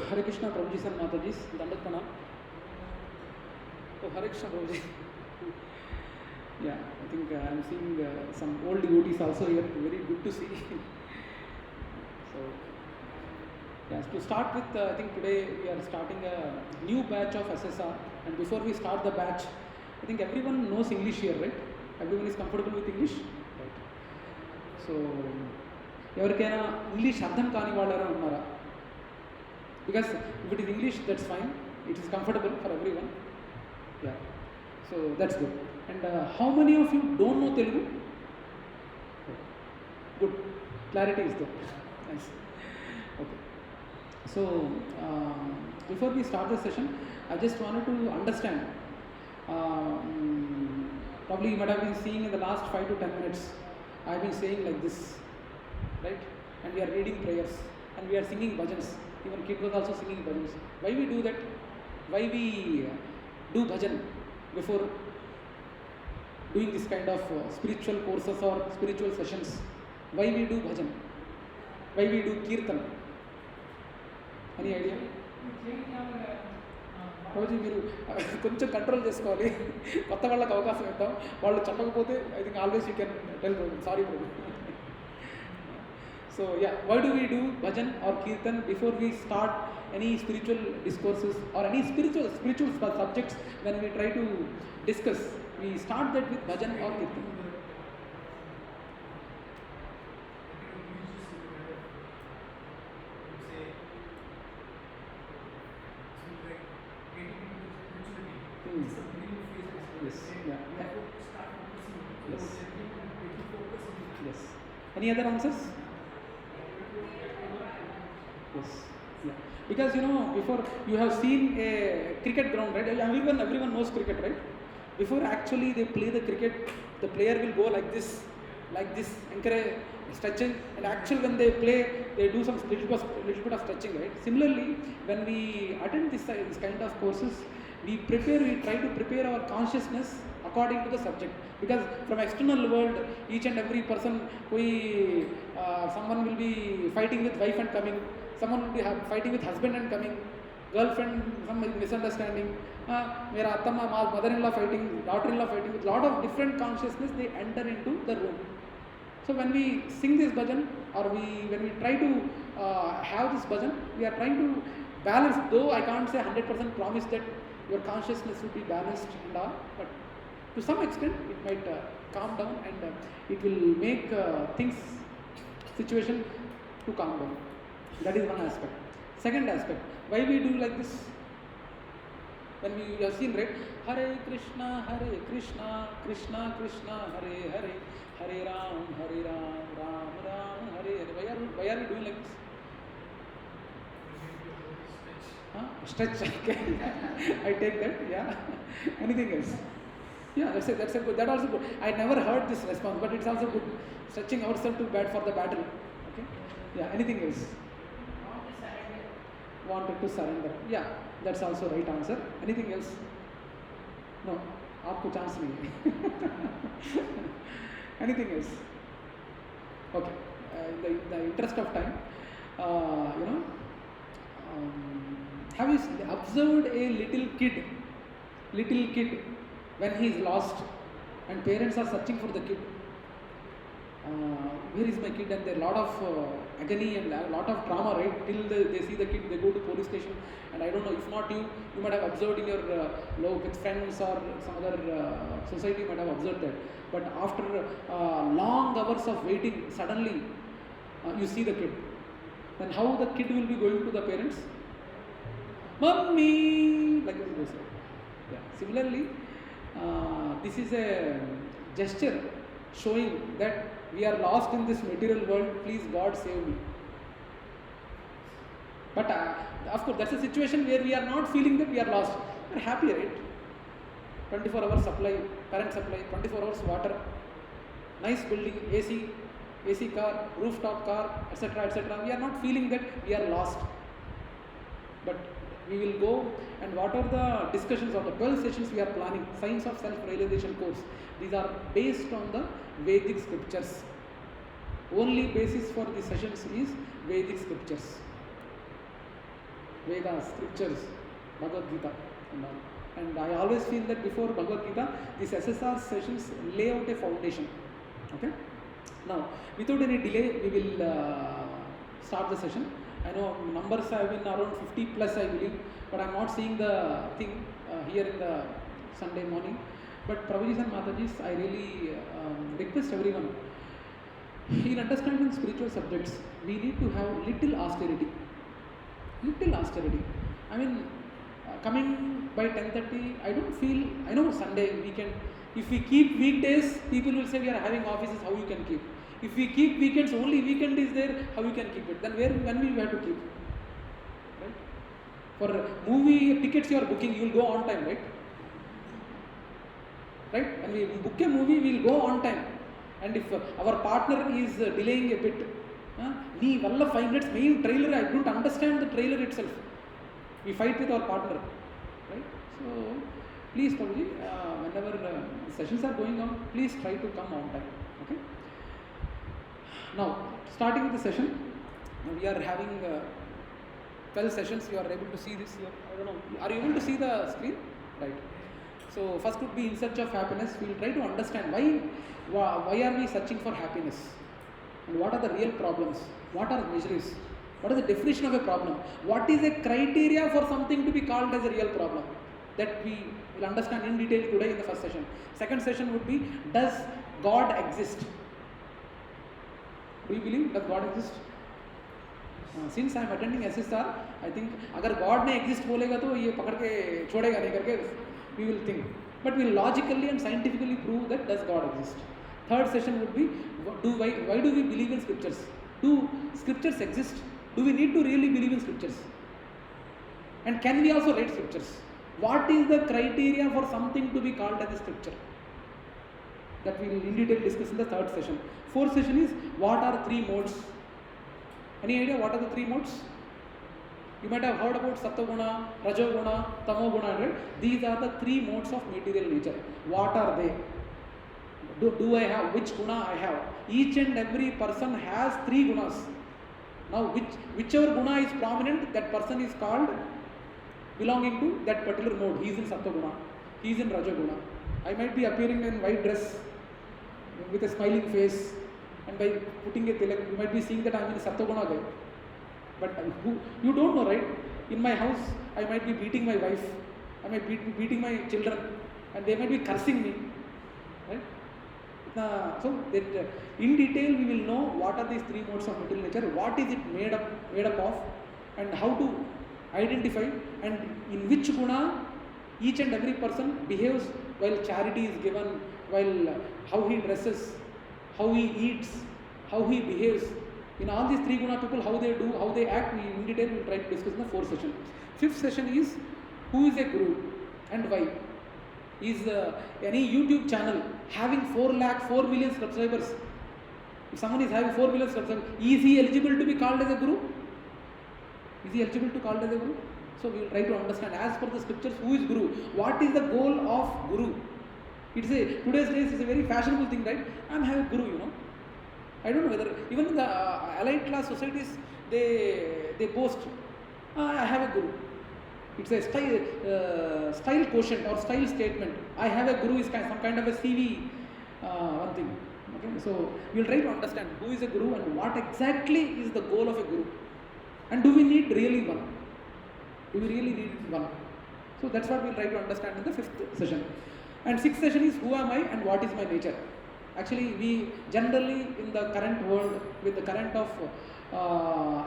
Hare Krishna Prabhuji and Mataji's, Dandat Pranam. Oh, Hare Krishna Prabhuji. Yeah, I think I'm seeing some old devotees also here. Very good to see. So, yes, to start with, I think today we are starting a new batch of SSR. And before we start the batch, I think everyone knows English here, right? Everyone is comfortable with English? Right. So, ఎవరికైనా English అర్థం కాని వాళ్ళు ఎవరైనా ఉన్నారా? Because if it is English, that's fine. It is comfortable for everyone. Yeah. So that's good. And how many of you don't know Telugu? Good. Clarity is there. Nice. Okay. So before we start the session, I just wanted to understand. Probably you might have been seeing in the last 5 to 10 minutes, I have been saying like this, right? And we are reading prayers and we are singing bhajans. Even kid was also singing bhajans. Why we do that? Why we do bhajan before doing this kind of spiritual courses or spiritual sessions? Why we do bhajan? Why we do kirtan? Any idea? రోజు మీరు కొంచెం control చేసుకోవాలి. కొత్త వాళ్ళకి అవకాశం ఇద్దాం. వాళ్ళు చెప్పకపోతే I think always you can tell sorry bro. So yeah, why do we do bhajan or kirtan before we start any spiritual discourses or any spiritual subjects? When we try to discuss, we start that with bhajan or kirtan. Yes. Yeah. Yes. Yes. Any other answers? Yes. Yeah. Because before you have seen a cricket ground, right? Everyone knows cricket, right? Before actually they play the cricket, the player will go like this, encourage stretching, and actually when they play, they do some little bit of stretching, right? Similarly, when we attend this kind of courses, we try to prepare our consciousness according to the subject. Because from external world, each and every person, someone will be fighting with wife and coming, someone will be fighting with husband and coming, girlfriend, some misunderstanding, mera attamma, mother-in-law fighting, daughter-in-law fighting, with lot of different consciousness they enter into the room. So when we sing this bhajan or when we try to have this bhajan, we are trying to balance, though I can't say 100% promise that your consciousness will be balanced and all, but to some extent it might calm down and it will make situation to calm down. That is one aspect. Second aspect, why we do like this? When we have seen, right? Hare Krishna, Krishna Krishna, Hare Hare, Hare Ram, Ram Ram, Hare Hare. Why are we doing like this? Stretch. Okay. I take that. Yeah. Anything else? Yeah, that's a good. That also good. I never heard this response, but it's also good. Stretching ourselves too bad for the battle. Okay. Yeah. Anything else? Wanted to surrender. Yeah, that's also right answer. Anything else? No. आपको chance नहीं है. Anything else? Okay. In the interest of time, have you observed a little kid when he is lost and parents are searching for the kid? Where is my kid? And there are a lot of agony and a lot of drama, right? Till they see the kid, they go to police station. And I don't know, if not you might have observed in your with friends or some other society, you might have observed that. But after long hours of waiting, suddenly you see the kid. Then how the kid will be going to the parents? Mummy, like this goes. Yeah. Similarly, this is a gesture showing that we are lost in this material world. Please, God, save me. But of course, that's a situation where we are not feeling that we are lost. We are happy, right? 24 hours supply, current supply, 24 hours water, nice building, AC car, rooftop car, etc., etc. We are not feeling that we are lost. But we will go, and what are the discussions of the 12 sessions we are planning, Science of Self-Realization course. These are based on the Vedic scriptures. Only basis for these sessions is Vedic scriptures. Vedas, scriptures, Bhagavad Gita and all. And I always feel that before Bhagavad Gita, these SSR sessions lay out a foundation. Okay? Now, without any delay, we will start the session. I know numbers have been around 50 plus, I believe, but I am not seeing the thing here in the Sunday morning. But Prabhuji and Matajis, I really request everyone, in understanding spiritual subjects, we need to have little austerity. Little austerity. I mean, coming by 10:30, I don't feel, I know Sunday, weekend, if we keep weekdays, people will say we are having offices, how you can keep? If we keep weekends, only weekend is there, how you can keep it? Then when will we have to keep? Right? For movie tickets you are booking, you will go on time, right? Right? When we book a movie, we will go on time. And if our partner is delaying a bit, we 5 minutes main trailer, I don't understand the trailer itself. We fight with our partner, right? So please, Prabhuji, whenever sessions are going on, please try to come on time. Okay. Now, starting with the session, we are having 12 sessions. You are able to see this here. I don't know. Are you able to see the screen? Right. So first would be in search of happiness. We will try to understand why are we searching for happiness, and what are the real problems? What are measures? What is the definition of a problem? What is a criteria for something to be called as a real problem? That we will understand in detail today in the first session. Second session would be, does God exist? Do you believe that God exists? Since I am attending SSR, I think अगर God नहीं exist बोलेगा तो ये पकड़ के छोड़ेगा नहीं करके we will think. But we will logically and scientifically prove that does God exist. Third session would be, why do we believe in scriptures? Do scriptures exist? Do we need to really believe in scriptures? And can we also read scriptures? What is the criteria for something to be called as a scripture? That we will in detail discuss in the third session. Fourth session is, what are three modes? Any idea what are the three modes? You might have heard about Sattva-guna, Rajo-guna, Tamo-guna, right? These are the three modes of material nature. What are they? Do I have? Which guna I have? Each and every person has three gunas. Now, whichever guna is prominent, that person is called belonging to that particular mode. He is in Sattva-guna, he is in Rajo-guna. I might be appearing in white dress with a smiling face, and by putting a tilak, you might be seeing that I am in Sattva-guna guy. But you don't know, right? In my house, I might be beating my wife, I might be beating my children, and they might be cursing me, right? So that in detail we will know what are these three modes of material nature, what is it made up of, and how to identify, and in which guna each and every person behaves while charity is given, while how he dresses, how he eats, how he behaves. In all these three guna people, how they do, how they act, we in detail will try to discuss in the fourth session. Fifth session is, who is a guru and why? Is any YouTube channel having 4 million subscribers? If someone is having 4 million subscribers, is he eligible to be called as a guru? Is he eligible to called as a guru? So we will try to understand, as per the scriptures, who is guru? What is the goal of guru? It's today's days is a very fashionable thing, right? I am having guru, you know. I don't know whether even in the allied class societies they boast, I have a guru. It's a style quotient or style statement. I have a guru is some kind of a CV one thing. Okay, so we will try to understand who is a guru and what exactly is the goal of a guru, and do we need really one? Do we really need one? So that's what we will try to understand in the fifth session. And sixth session is, who am I and what is my nature? Actually, we generally in the current world, with the current of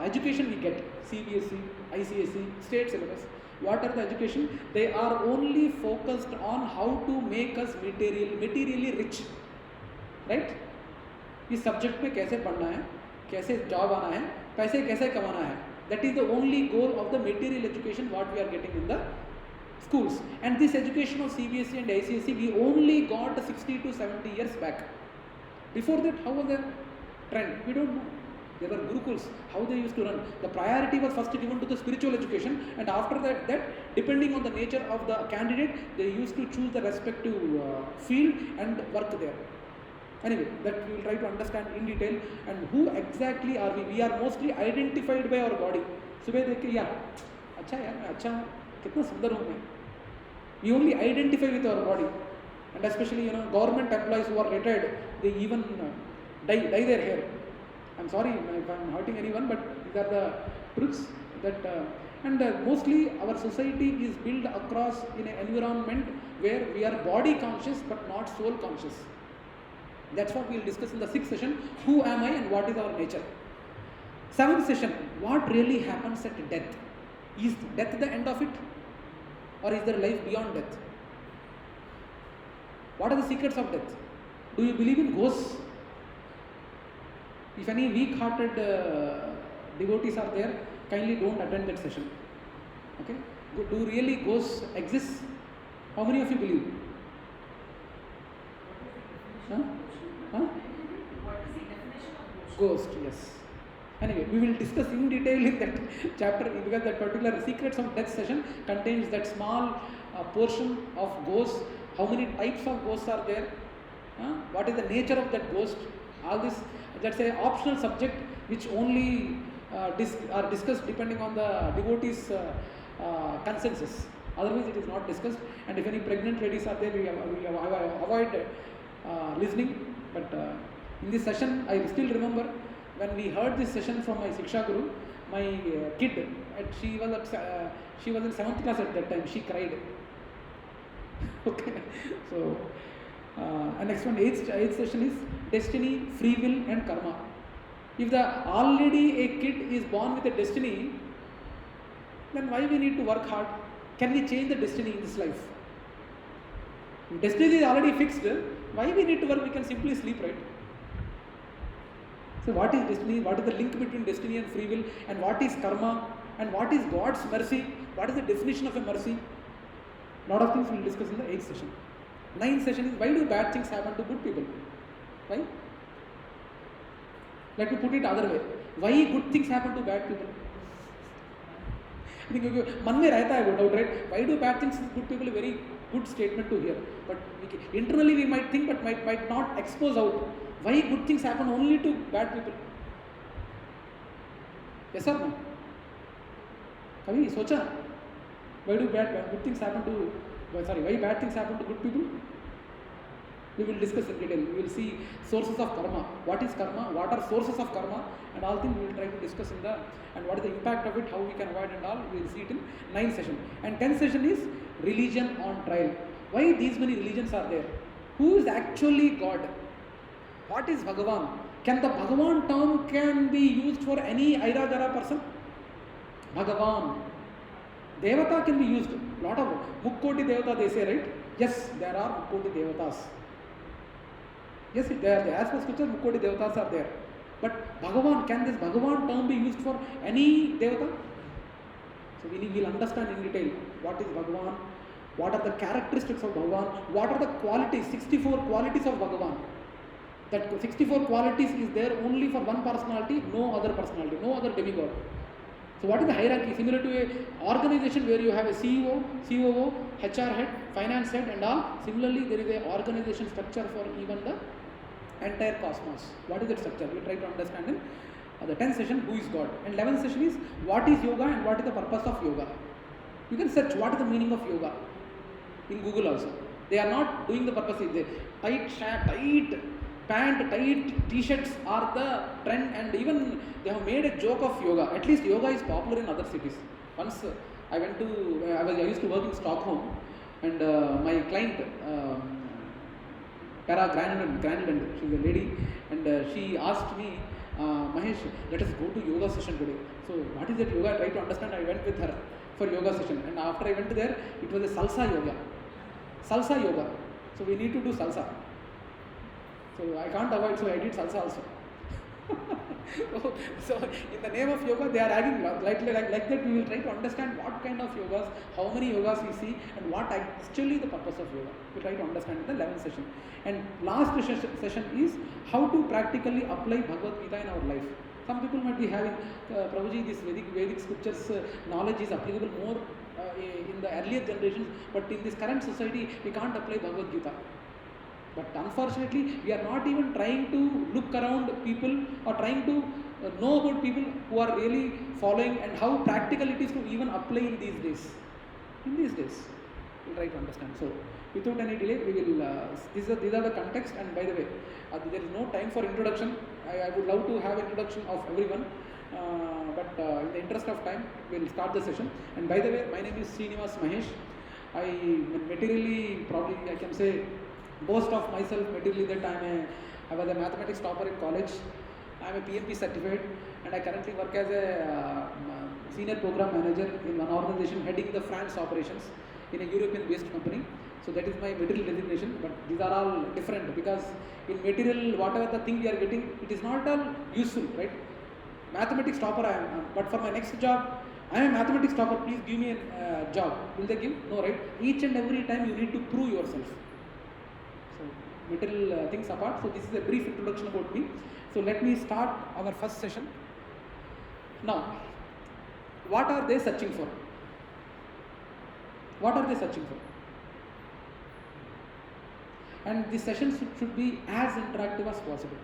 education we get, CBSE, ICSE, state syllabus, what are the education? They are only focused on how to make us materially rich, right? इस subject में कैसे पढ़ना है, कैसे job आना है, पैसे कैसे कमाना है. That is the only goal of the material education what we are getting in the schools. And this education of CBSE and ICSE we only got 60 to 70 years back. Before that, how was the trend? We don't know. There were gurukuls, how they used to run. The priority was first given to the spiritual education, and after that depending on the nature of the candidate, they used to choose the respective field and work there. Anyway, that we will try to understand in detail. And who exactly are we? We are mostly identified by our body. So, yeah, अच्छा यार मैं अच्छा हूँ, कितना सुंदर हूँ मैं. We only identify with our body, and especially government employees who are retired, they even dye their hair. I'm sorry if I'm hurting anyone, but these are the truths that and mostly our society is built across in an environment where we are body conscious but not soul conscious. That's what we'll discuss in the 6th session. Who am I and what is our nature? 7th session, what really happens at death? Is death the end of it? Or is there life beyond death? What are the secrets of death? Do you believe in ghosts? If any weak-hearted devotees are there, kindly don't attend that session. Okay? Do really ghosts exist? How many of you believe? Huh? Huh? What is the definition of Ghost, yes. Anyway, we will discuss in detail in that chapter, because that particular secrets of death session contains that small portion of ghosts. How many types of ghosts are there? What is the nature of that ghost? All this, that's an optional subject which only are discussed depending on the devotees' consensus. Otherwise, it is not discussed. And if any pregnant ladies are there, we avoid listening. But in this session, I still remember when we heard this session from my Siksha Guru, my kid, she was in 7th class at that time, she cried. Okay, so and next one, 8th session is destiny, free will and karma. If already a kid is born with a destiny, then why we need to work hard? Can we change the destiny in this life? If destiny is already fixed, why we need to work? We can simply sleep, right? So what is destiny? What is the link between destiny and free will? And what is karma? And what is God's mercy? What is the definition of a mercy? A lot of things we will discuss in the 8th session. 9th session is, why do bad things happen to good people? Why? Let me put it other way. Why good things happen to bad people? I think मन में रहता है वो doubt, right? Why do bad things to good people? A very good statement to hear. But internally we might think, but might not expose out. Why good things happen only to bad people? Yes or no? कभी सोचा? Why do good things happen to? Why bad things happen to good people? We will discuss in detail. We will see sources of karma. What is karma? What are sources of karma? And all things we will try to discuss in the, and what is the impact of it, how we can avoid and all. We will see it in 9th session. And 10th session is religion on trial. Why these many religions are there? Who is actually God? What is Bhagavan? Can the Bhagavan term can be used for any Aira-Jara person? Bhagavan. Devata can be used. Lot of Mukkoti Devata they say, right? Yes, there are Mukkoti Devatas. Yes, they are there. As per scripture, Mukkoti Devatas are there. But Bhagavan, can this Bhagavan term be used for any Devata? So we will understand in detail what is Bhagavan, what are the characteristics of Bhagavan, what are the qualities, 64 qualities of Bhagavan. That 64 qualities is there only for one personality, no other personality, no other demigod. So what is the hierarchy? Similar to an organization where you have a CEO, COO, HR head, finance head and all. Similarly, there is an organization structure for even the entire cosmos. What is that structure? We try to understand in the 10th session, who is God. And 11th session is, what is yoga and what is the purpose of yoga. You can search what is the meaning of yoga in Google also. They are not doing the purpose. Tight pant, tight t-shirts are the trend, and even they have made a joke of yoga. At least yoga is popular in other cities. Once I used to work in Stockholm, and my client, Tara Granlund, she's a lady, and she asked me, Mahesh, let us go to yoga session today. So what is that yoga? I tried to understand. I went with her for yoga session, and after I went there, it was a salsa yoga. Salsa yoga. So we need to do salsa. So I can't avoid, so I did salsa also. So in the name of yoga, they are adding like that. We will try to understand what kind of yogas, how many yogas we see, and what actually the purpose of yoga. We try to understand in the 11th session. And last session is how to practically apply Bhagavad Gita in our life. Some people might be having, Prabhuji, this Vedic scriptures knowledge is applicable more in the earlier generations, but in this current society, we can't apply Bhagavad Gita. But unfortunately, we are not even trying to look around people or trying to know about people who are really following and how practical it is to even apply in these days. In these days, we'll try to understand. So, without any delay, we will. These are the context. And by the way, there is no time for introduction. I would love to have introduction of everyone, but in the interest of time, we'll start the session. And by the way, my name is Srinivas Mahesh. I materially, probably I can say, boast of myself materially that I was a mathematics topper in college. I am a PMP certified, and I currently work as a senior program manager in one organization heading the France operations in a European-based company. So that is my material designation. But these are all different because in material, whatever the thing we are getting, it is not all useful, right? Mathematics topper I am, but for my next job, I am a mathematics topper. Please give me a job. Will they give? No, right? Each and every time you need to prove yourself. So material things apart. So this is a brief introduction about me. So let me start our first session. Now, what are they searching for? What are they searching for? And the session should be as interactive as possible.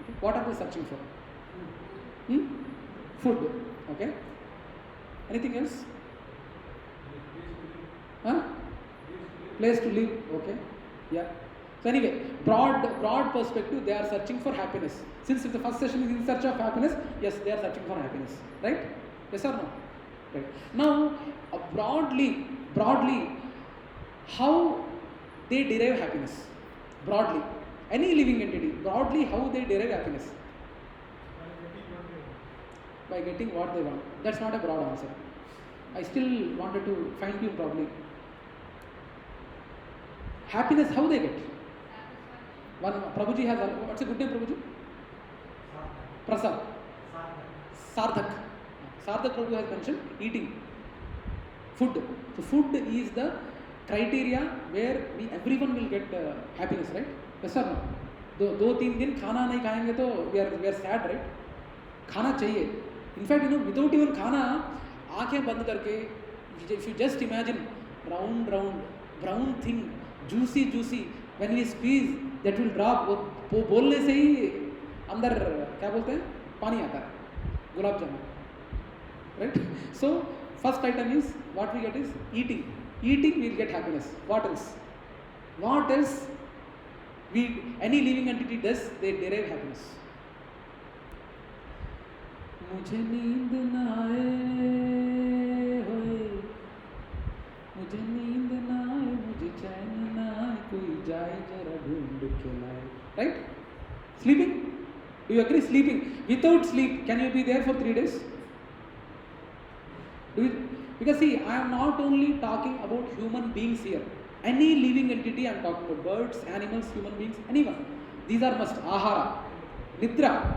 Okay. What are they searching for? Food. Okay. Anything else? Huh? Place to live. Okay. Yeah. So anyway, broad perspective, they are searching for happiness. Since the first session is in search of happiness, yes, they are searching for happiness, right? Yes or no? Right. Now, broadly, how they derive happiness? Broadly, any living entity, broadly, how they derive happiness? By getting what they want. That's not a broad answer. I still wanted to fine tune probably. Happiness, how they get? One Prabhuji has, what's a good name, Prabhuji? Prasad. Sarthak. Sarthak Prabhu has mentioned eating. Food. So food is the criteria where everyone will get happiness, right? Yes or no? दो तीन दिन खाना नहीं खाएंगे तो we are sad, right? खाना चाहिए. In fact, without even खाना, आंखें बंद करके, if you just imagine round brown thing, juicy, when we squeeze, that will drop. वो बोलने से ही अंदर क्या बोलते हैं? पानी आता है. Gulab jamun. Right? So first item is what we get is eating. Eating we'll get happiness. What else? Any living entity does, they derive happiness. मुझे नींद ना आए होए, मुझे नींद ना आए, मुझे चैन ना आए, कोई जाए जरा ढूंढ के लाए. Right? Sleeping? Do you agree? Sleeping. Without sleep, can you be there for 3 days? Because see, I am not only talking about human beings here. Any living entity I am talking about. Birds, animals, human beings, anyone. These are must. Ahara, Nidra.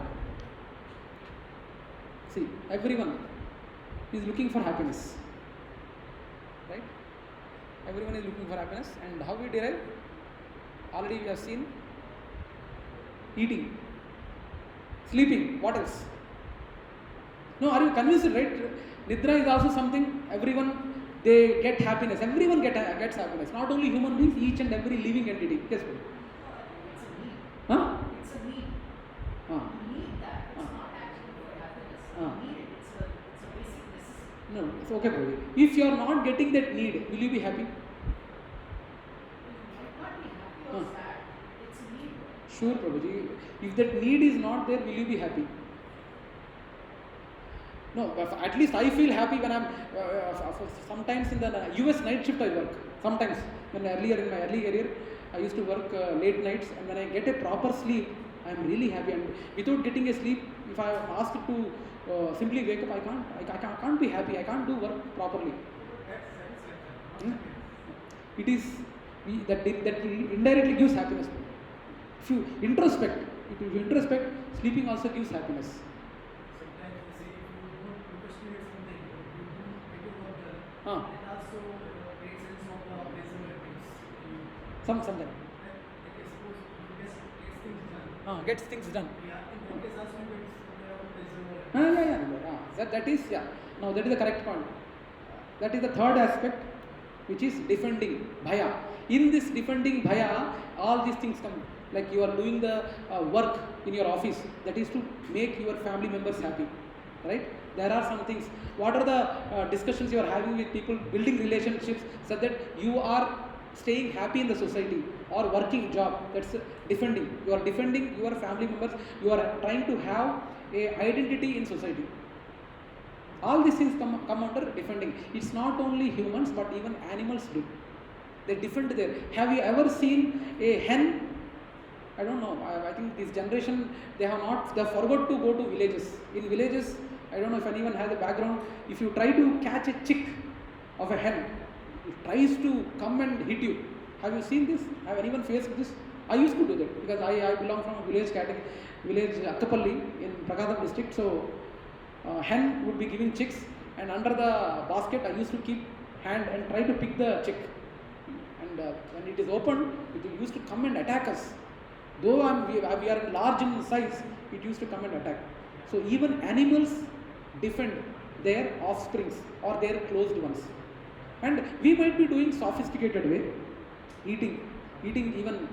See, everyone is looking for happiness. Right? Everyone is looking for happiness. And how we derive? Already we have seen. Eating. Sleeping. What else? No, are you convinced, right? Nidra is also something, everyone, they get happiness. Everyone gets happiness. Not only human beings, each and every living entity. Yes, It's a need. Huh? It's a need. Huh. You need that. It's not actually for happiness. You need it. It's a basic necessity. No, it's okay, Prabhu. If you are not getting that need, will you be happy? You might not be happy or sad. It's a need. Sure, Prabhuji. If that need is not there, will you be happy? No, at least I feel happy when I'm sometimes in the US night shift I work. Sometimes when earlier in my early career I used to work late nights, and when I get a proper sleep, I'm really happy. And without getting a sleep, if I am asked to simply wake up, I can't be happy. I can't do work properly. It is that indirectly gives happiness. If you introspect, sleeping also gives happiness. It also makes sense of the preservatives. Sometimes. Like suppose you just gets things done. Gets things done. Yeah, in that case also you get preservative. That is, yeah. Now that is the correct point. That is the third aspect, which is defending bhaya. In this defending bhaya, all these things come. like you are doing the work in your office, that is to make your family members happy, right? There are some things. What are the discussions you are having with people, building relationships so that you are staying happy in the society, or working job, that's defending. You are defending your family members. You are trying to have a identity in society. All these things come under defending. It's not only humans but even animals do. They defend there. Have you ever seen a hen? I don't know. I think this generation, they forgot to go to villages. In villages, I don't know if anyone has a background. If you try to catch a chick of a hen, it tries to come and hit you. Have you seen this? Have anyone faced this? I used to do that because I belong from a village Akkapalli in Prakadam district. So hen would be giving chicks, and under the basket I used to keep hand and try to pick the chick. And when it is opened, it used to come and attack us. Though we are large in size, it used to come and attack. So even animals defend their offsprings or their closed ones. And we might be doing sophisticated way, eating even.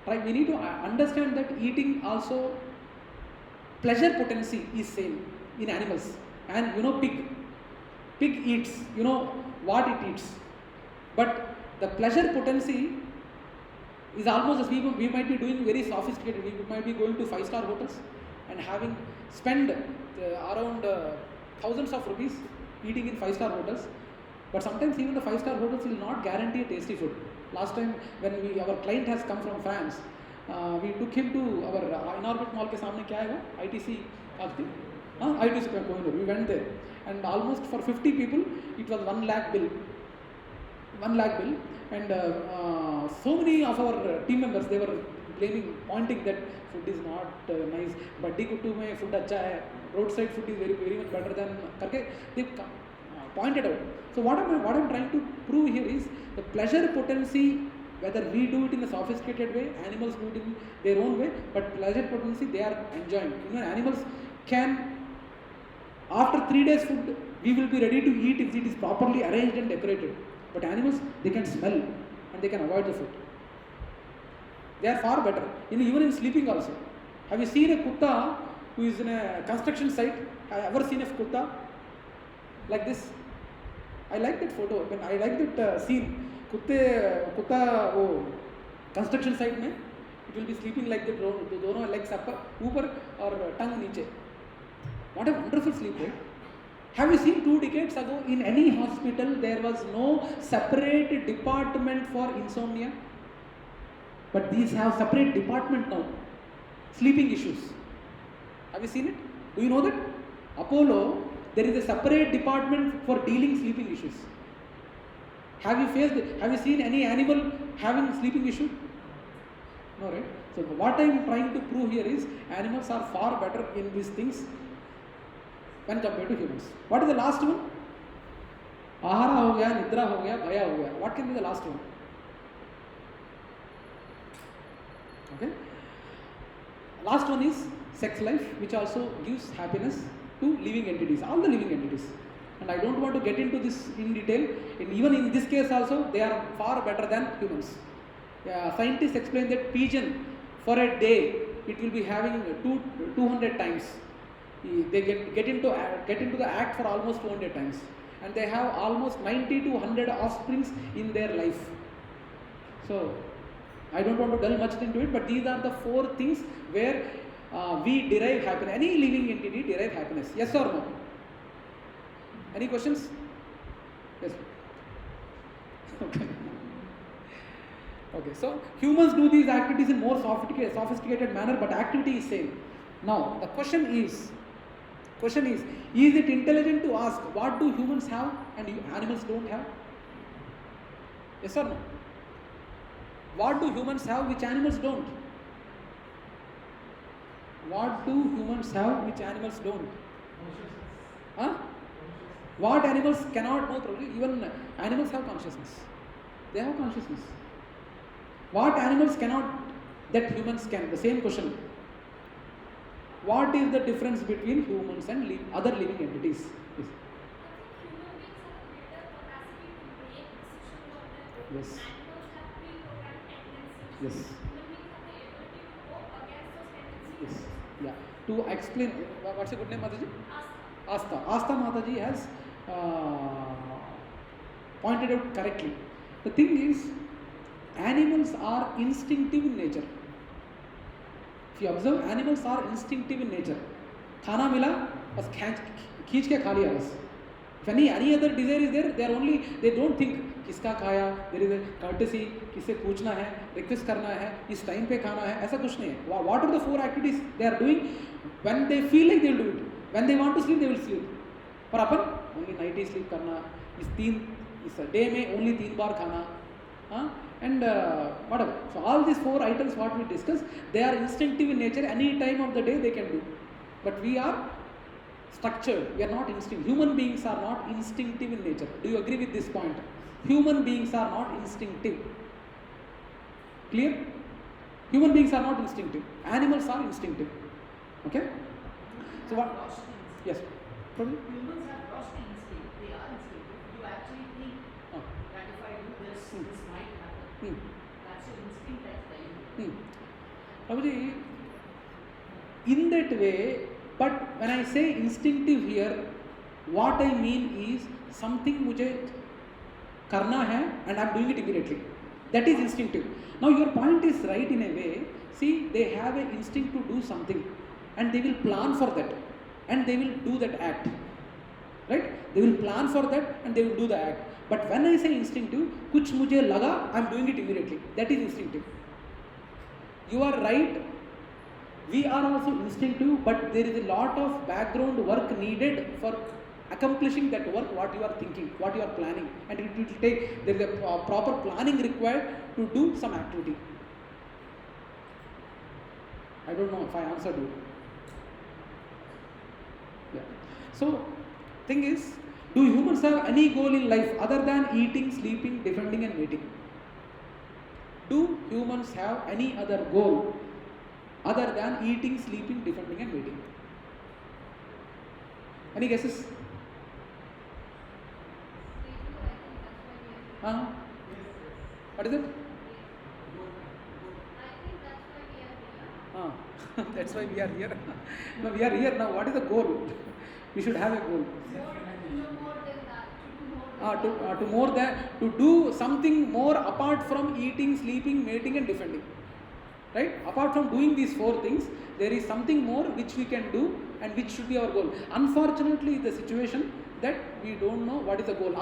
Right? We need to understand that eating also, pleasure potency is same in animals. And pig eats, what it eats. But the pleasure potency is almost as we might be doing very sophisticated. We might be going to 5-star hotels and spend around thousands of rupees eating in 5-star hotels. But sometimes even the 5-star hotels will not guarantee a tasty food. Last time when our client has come from France, we took him to our Inorbit Mall ke samne kya hai wo? ITC ITC Kohinoor. We went there, and almost for 50 people it was 1 lakh bill. 1 lakh bill, and so many of our team members, they were pointing that food is not nice. Baddi Kuttu mein food acha hai. Roadside food is very, very much better than karke. They pointed out. So what I'm trying to prove here is the pleasure potency, whether we do it in a sophisticated way, animals do it in their own way, but pleasure potency they are enjoying. Animals can, after 3 days food, we will be ready to eat if it is properly arranged and decorated. But animals, they can smell and they can avoid the food. They are far better. Even in sleeping also. Have you seen a kutta who is in a construction site? Have you ever seen a kutta like this? I like that photo. I like that scene. Kutta wo construction site mein, it will be sleeping like that. Dono legs upper or tongue niche. What a wonderful sleep, right? Have you seen 2 decades ago in any hospital there was no separate department for insomnia? But these have separate department now. Sleeping issues. Have you seen it? Do you know that? Apollo, there is a separate department for dealing sleeping issues. Have you seen any animal having sleeping issue? No, right? So what I am trying to prove here is animals are far better in these things when compared to humans. What is the last one? Ahara ho gaya, nidra ho gaya, bhaya ho gaya. What can be the last one? Okay. Last one is sex life, which also gives happiness to living entities, all the living entities. And I don't want to get into this in detail. And even in this case also, they are far better than humans. Scientists explain that pigeon, for a day, it will be having 200 times. They get into the act for almost 200 times, and they have almost 90 to 100 offsprings in their life. So I don't want to delve much into it, but these are the 4 things where we derive happiness. Any living entity derive happiness. Yes or no? Any questions? Yes. Okay. Okay. So humans do these activities in more sophisticated manner, but activity is same. Now the question is it intelligent to ask what do humans have and animals don't have? Yes or no? What do humans have which animals don't? What do humans have which animals don't? Huh? What animals cannot know? Probably even animals have consciousness. They have consciousness. What animals cannot that humans can? The same question. What is the difference between humans and other living entities? Yes. Yes. Yes. Yeah. To explain, what's your good name, Mataji? Ask them. Asta Mataji has pointed out correctly. The thing is, animals are instinctive in nature. If you observe, animals are instinctive in nature. खाना मिला बस खींच के खा लिया बस. If any other desire is there, they don't think किसका खाया, there is a courtesy, किससे पूछना है, request करना है, इस time पे खाना है, ऐसा कुछ नहीं है. What are the 4 activities they are doing? When they feel like they will do it. When they want to sleep, they will sleep. पर अपन only night sleep करना, इस day में only 3 बार खाना, and whatever. So all these 4 items what we discussed, they are instinctive in nature. Any time of the day they can do. But we are structured. We are not instinctive. Human beings are not instinctive in nature. Do you agree with this point? Human beings are not instinctive. Clear? Human beings are not instinctive. Animals are instinctive. Okay? So what? Yes. Probably? Humans have lost the instinct. They are instinctive. You actually think that if I do this, this might happen. That's your instinct that's telling you. Prabhuji, in that way, but when I say instinctive here, what I mean is something मुझे करना है and I'm doing it immediately. That is instinctive. Now your point is right in a way. See, they have an instinct to do something and they will plan for that and they will do that act. Right? They will plan for that and they will do the act. But when I say instinctive, कुछ मुझे लगा, I'm doing it immediately. That is instinctive. You are right. We are also instinctive, but there is a lot of background work needed for accomplishing that work, what you are thinking, what you are planning, and it will take, there is a proper planning required to do some activity. I don't know if I answered you. Yeah. So, thing is, do humans have any goal in life other than eating, sleeping, defending and mating? Do humans have any other goal other than eating, sleeping, defending and mating? Any guesses? What is it? That's why we are here. No, we are here now. What is the goal? We should have a goal. To do something more apart from eating, sleeping, mating and defending. Right? Apart from doing these 4 things, there is something more which we can do and which should be our goal. Unfortunately, the situation that we don't know what is the goal.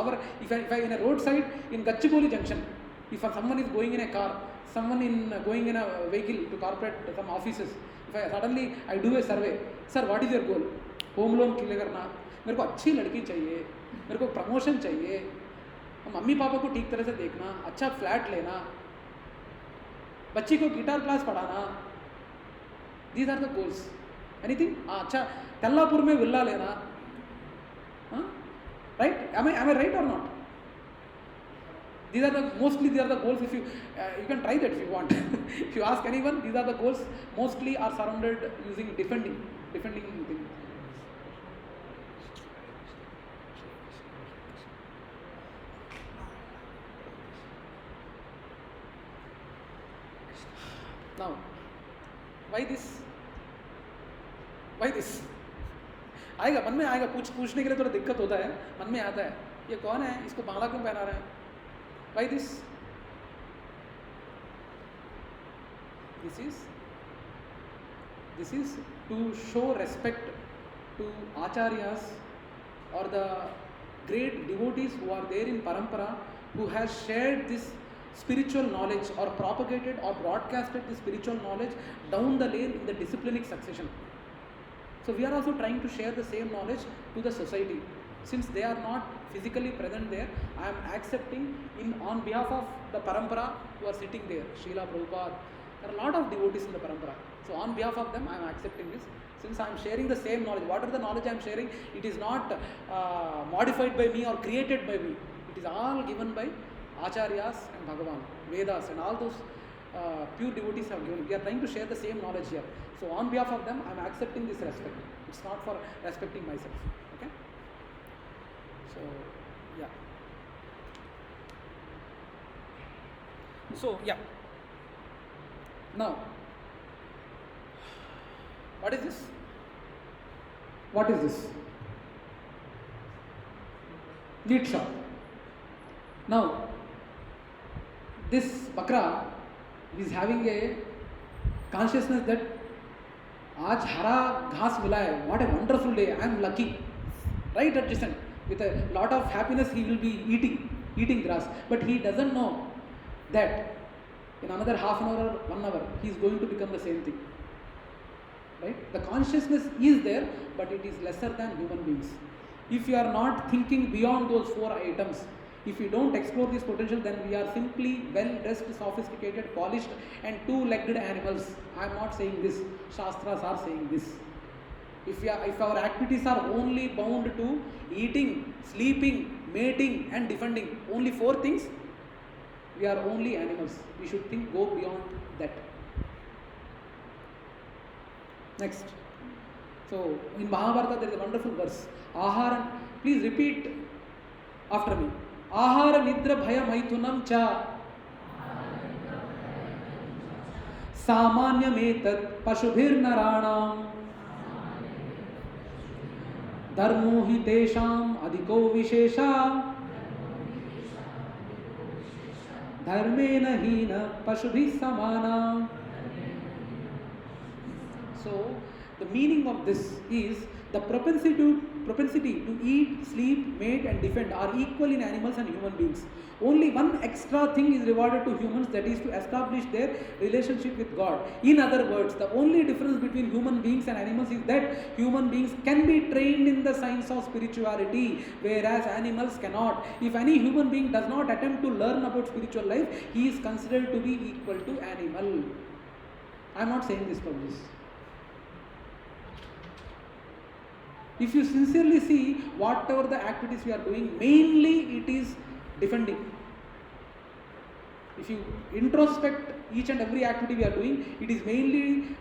If I in a roadside in Gachibowli junction, if someone is going in a car, someone going in a vehicle to corporate some offices, if I do a survey, sir, what is your goal? Home loan clear करना, मेरे को अच्छी लड़की चाहिए, मेरे को promotion चाहिए, mummy papa को ठीक तरह से देखना, अच्छा फ्लैट लेना, बच्ची को गिटार क्लास पढ़ाना. These are the goals. Anything? अच्छा तेल्लापुर में विल्ला लेना. Right? Am I right or not? These are the goals. If you can try that if you want. If you ask anyone, these are the goals. Mostly are surrounded using defending things. Now, why this? आएगा मन में आएगा, पूछने के लिए थोड़ा दिक्कत होता है, मन में आता है, ये कौन है, इसको बांग्ला क्यों पहना रहे हैं? Why this? This is to show respect to acharyas or the great devotees who are there in parampara, who has shared this spiritual knowledge or propagated or broadcasted the spiritual knowledge down the lane in the disciplinic succession. So we are also trying to share the same knowledge to the society. Since they are not physically present there, I am accepting on behalf of the parampara who are sitting there, Srila Prabhupada. There are a lot of devotees in the parampara. So on behalf of them, I am accepting this. Since I am sharing the same knowledge, whatever the knowledge I am sharing, it is not modified by me or created by me. It is all given by Acharyas and Bhagavan, Vedas and all those pure devotees have given. We are trying to share the same knowledge here. So on behalf of them, I am accepting this respect. It's not for respecting myself. Okay? So, yeah. So, yeah. Now, What is this? What is this? Meat shop. Now, this bakra is having a consciousness that आज हरा घास मिला है. What a wonderful day! I am lucky. Right adjacent, with a lot of happiness, he will be eating grass. But he doesn't know that in another half an hour or 1 hour, he is going to become the same thing. Right? The consciousness is there, but it is lesser than human beings. If you are not thinking beyond those 4 items, if you don't explore this potential, then we are simply well-dressed, sophisticated, polished and two-legged animals. I am not saying this. Shastras are saying this. If our activities are only bound to eating, sleeping, mating and defending, only 4 things, we are only animals. We should go beyond that. Next. So, in Mahabharata there is a wonderful verse. Ahara, please repeat after me. Ahara nidra bhaya maithunam cha samanyam etat pashubhir naranam dharmo hi tesham adhiko vishesha dharmena hina pashubhi samana. So, the meaning of this is the propensity to eat, sleep, mate and defend are equal in animals and human beings. Only one extra thing is rewarded to humans, that is to establish their relationship with God. In other words, the only difference between human beings and animals is that human beings can be trained in the science of spirituality, whereas animals cannot. If any human being does not attempt to learn about spiritual life, he is considered to be equal to animal. I am not saying this for this. If you sincerely see whatever the activities we are doing, mainly it is defending. If you introspect each and every activity we are doing, it is mainly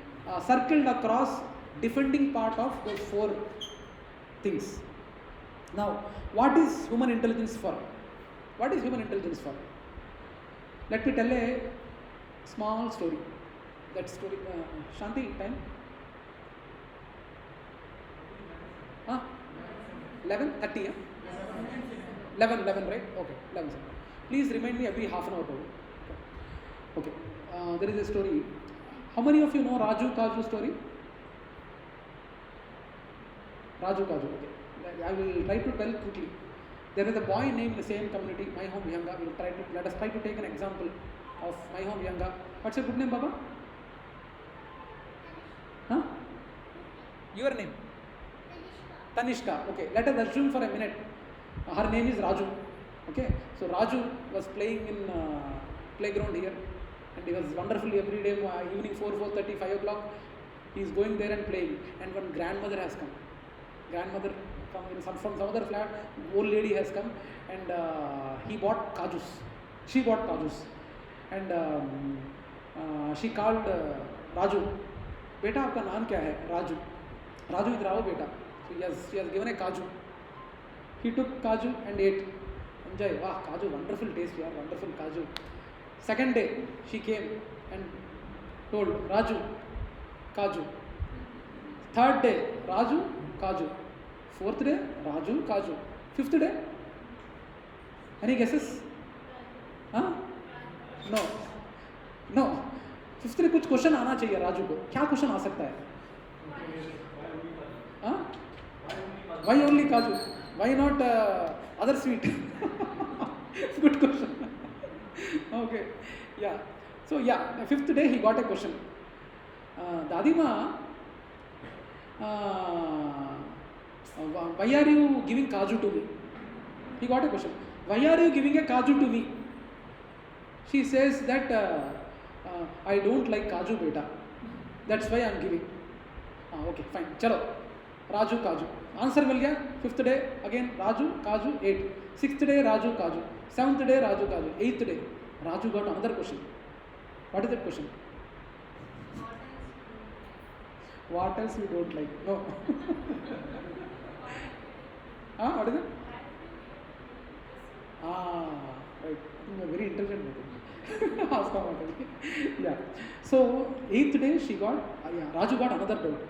circled across defending part of those 4 things. Now, what is human intelligence for? What is human intelligence for? Let me tell a small story. That story, Shanti, time? 11:30, yeah? 11, right? Okay, 11. Please remind me every half an hour. Okay. There is a story. How many of you know Raju Kaju story? Raju Kaju, okay. I will try to tell quickly. There is a boy named in the same community, My Home Vyanga. Let us try to take an example of My Home Vyanga. What's your good name, Baba? Huh? Your name? Tanishka. Okay, let us assume for a minute her name is Raju. Okay, so Raju was playing in playground here, and he was wonderfully every day evening 4:30, 5 o'clock. He is going there and playing, and one grandmother has come. Grandmother from some other flat, old lady has come, and he bought kajus. She bought kajus, and she called Raju. Beta, आपका नाम क्या है? Raju. Raju, इधर आओ बेटा. So she has given a kaju. He took kaju and ate. Enjoy. Wow, kaju, wonderful taste, yeah, wonderful kaju. Second day, she came and told Raju, kaju. Third day, Raju, kaju. Fourth day, Raju, kaju. Fifth day, any guesses? Huh? No. Fifth day कुछ question आना चाहिए राजू को. क्या question आ सकता है? हाँ? Why only kaju? Why not other sweet? Good question. Okay, yeah. So yeah, the fifth day he got a question. Dadima, why are you giving kaju to me? He got a question. Why are you giving a kaju to me? She says that I don't like kaju, beta. That's why I am giving. Okay, fine. Chalo. Raju Kaju. Answer मिल गया. Fifth day again Raju Kaju 8. Sixth day Raju Kaju. Seventh day Raju Kaju. Eighth day Raju got another question. What is that question? What else you don't like? No. What is it? Right. You are very intelligent. Yeah. So eighth day she got Raju got another doubt.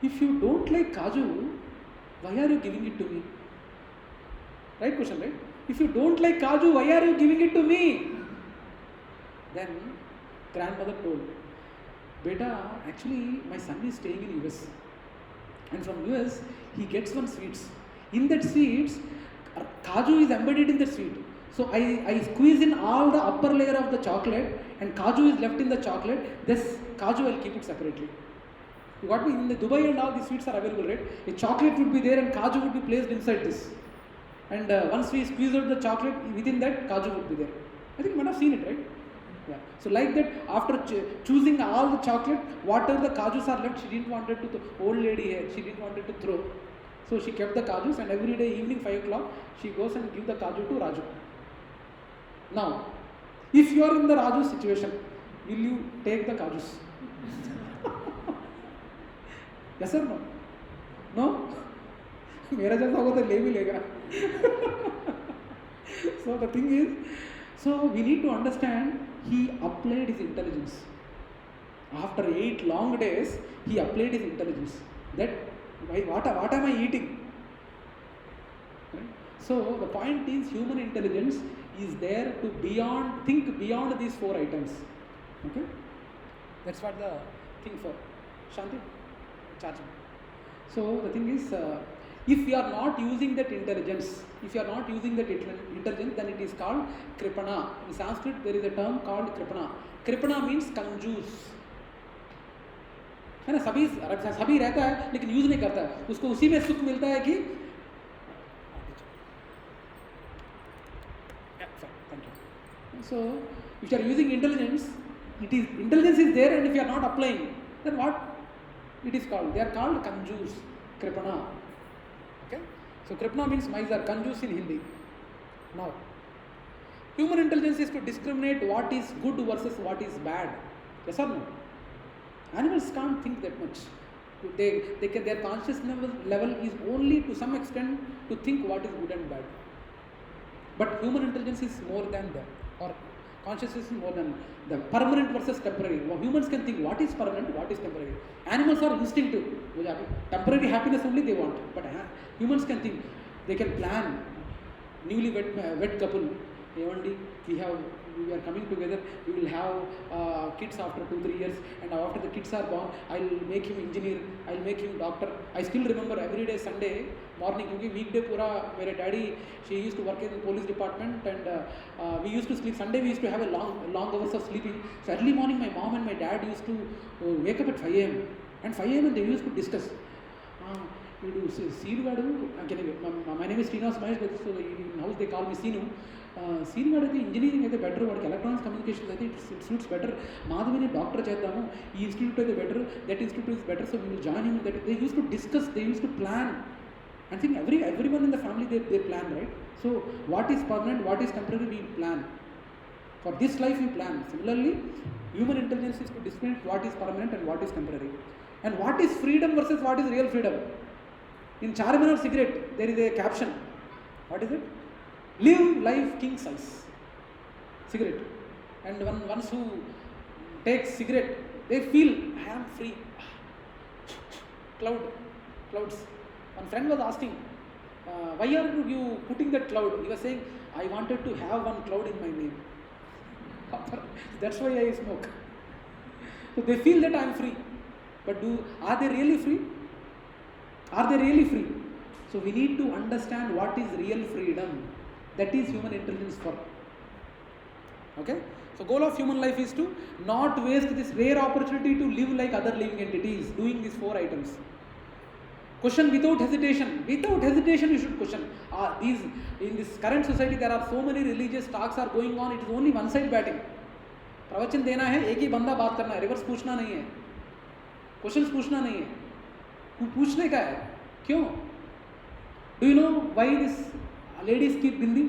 if you don't like kaju, why are you giving it to me? Right question, right? If you don't like kaju, why are you giving it to me? Then grandmother told, Beta, actually my son is staying in US. And from US, he gets some sweets. In that sweets, kaju is embedded in the sweet. So I squeeze in all the upper layer of the chocolate and kaju is left in the chocolate. This kaju I'll keep it separately. You got me? In the Dubai and all, these sweets are available, right? A chocolate would be there and kaju would be placed inside this. And once we squeeze out the chocolate, within that kaju would be there. I think you might have seen it, right? Yeah. So like that, after choosing all the chocolate, whatever the kajus are left, she didn't want it to, the old lady here, she didn't want it to throw. So she kept the kajus and every day evening 5 o'clock, she goes and gives the kaju to Raju. Now, if you are in the Raju situation, will you take the kajus? Yes or no? No? मेरा जैसा होगा तो ले भी लेगा. So the thing is, so we need to understand, he applied his intelligence. After 8 long days, he applied his intelligence. That, what am I eating? Right? So the point is, human intelligence is there to think beyond these 4 items. Okay? That's what the thing for. Shanti? Charging. So the thing is, if we are not using that intelligence, then it is called kripana. In Sanskrit, there is a term called kripana. Kripana means कंजूस. है ना, सभी रहता है लेकिन use नहीं करता है, उसको उसी में सुख मिलता है कि so if you are using intelligence, intelligence is there, and if you are not applying, then what it is called? They are called कंजूस, kripana. Okay? So kripana means miser, कंजूस in Hindi. Now, human intelligence is to discriminate what is good versus what is bad. Yes or no? Animals can't think that much. Their consciousness level is only to some extent to think what is good and bad. But human intelligence is more than that, or consciousness is more than that. Permanent versus temporary. Humans can think what is permanent, what is temporary. Animals are instinctive. Temporary happiness only they want. But humans can think. They can plan. Newly wed couple. We are coming together, we will have kids after 2-3 years, and after the kids are born, I'll make him engineer, I'll make him doctor. I still remember every day Sunday morning, because weekday pura, my daddy, she used to work in the police department, and we used to sleep. Sunday we used to have a long hours of sleeping. So early morning my mom and my dad used to wake up at 5 a.m. and 5 a.m. and they used to discuss. My name is Srinivas Mahesh, so in house they call me Sinu. Sinu gadu engineering aithe better, vadiki electronics communications aithe it suits better. Madhavini doctor chedamu, ee institute aithe better, that institute is better, so we will join him in that. They used to discuss, they used to plan. I think everyone in the family they plan, right? So what is permanent, what is temporary, we plan. For this life we plan. Similarly, human intelligence is to discriminate what is permanent and what is temporary. And what is freedom versus what is real freedom. In Charminar cigarette, there is a caption. What is it? Live life king size. Cigarette. And once who takes cigarette, they feel, I am free. Clouds. One friend was asking, why are you putting that cloud? He was saying, I wanted to have one cloud in my name. That's why I smoke. So they feel that I am free. But are they really free? Are they really free? So we need to understand what is real freedom. That is human intelligence for. Okay? So goal of human life is to not waste this rare opportunity to live like other living entities, doing these 4 items. Question without hesitation. Without hesitation you should question. In this current society there are so many religious talks are going on, it is only one side batting. प्रवचन देना है, एक ही बंदा बात करना है, reverse पूछना नहीं है, क्वेश्चंस पूछना नहीं है, पूछने का है. क्यों? Do you know why this ladies keep bindi?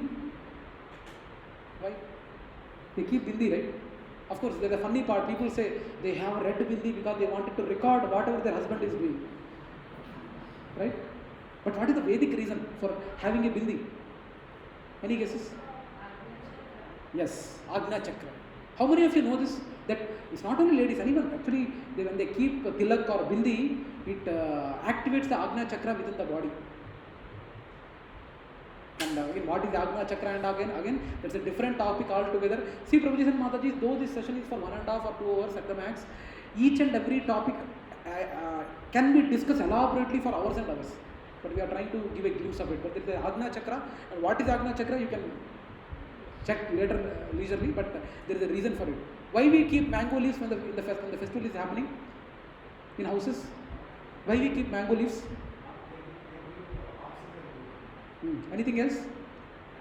Why? They keep bindi, right? Of course, there's a funny part. People say they have red bindi because they wanted to record whatever their husband is doing. Right? But what is the Vedic reason for having a bindi? Any guesses? Yes, Agna Chakra. How many of you know this? That it's not only ladies, anyone. Actually, when they keep tilak or bindi, it activates the Agnya Chakra within the body. And again, what is the Agnya Chakra? And again, that's a different topic altogether. See, Prabhuji and Mataji, though this session is for 1.5 or 2 hours at the max, each and every topic can be discussed elaborately for hours and hours. But we are trying to give a glimpse of it. But there is the Agnya Chakra, and what is Agnya Chakra? You can check later leisurely, but there is a reason for it. Why we keep mango leaves when the festival is happening in houses? Why we keep mango leaves? Anything else?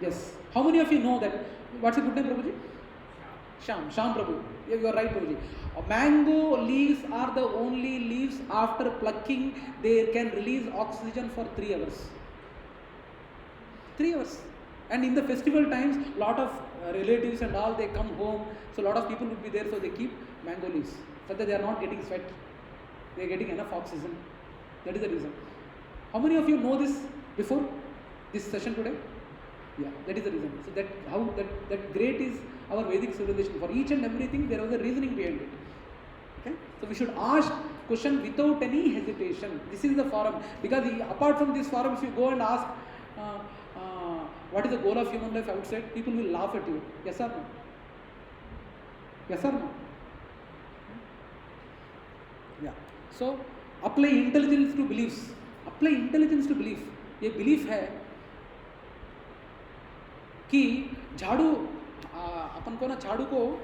Yes. How many of you know that? What's your good name, Prabhuji? Sham Prabhu. Yeah, you are right, Prabhuji. Mango leaves are the only leaves after plucking they can release oxygen for 3 hours. 3 hours. And in the festival times, lot of relatives and all, they come home, so a lot of people would be there, so they keep mango leaves so that they are not getting sweat. They are getting enough oxygen. That is the reason. How many of you know this before this session today? Yeah, that is the reason. So that great is our Vedic civilization. For each and everything, there was a reasoning behind it. Okay? So we should ask question without any hesitation. This is the forum. Because apart from this forum, if you go and ask what is the goal of human life outside, people will laugh at you. Yes or no? Yes or no? Yeah. So apply intelligence to beliefs. Apply intelligence to belief. ये belief है कि झाड़ू अपन को ना झाड़ू को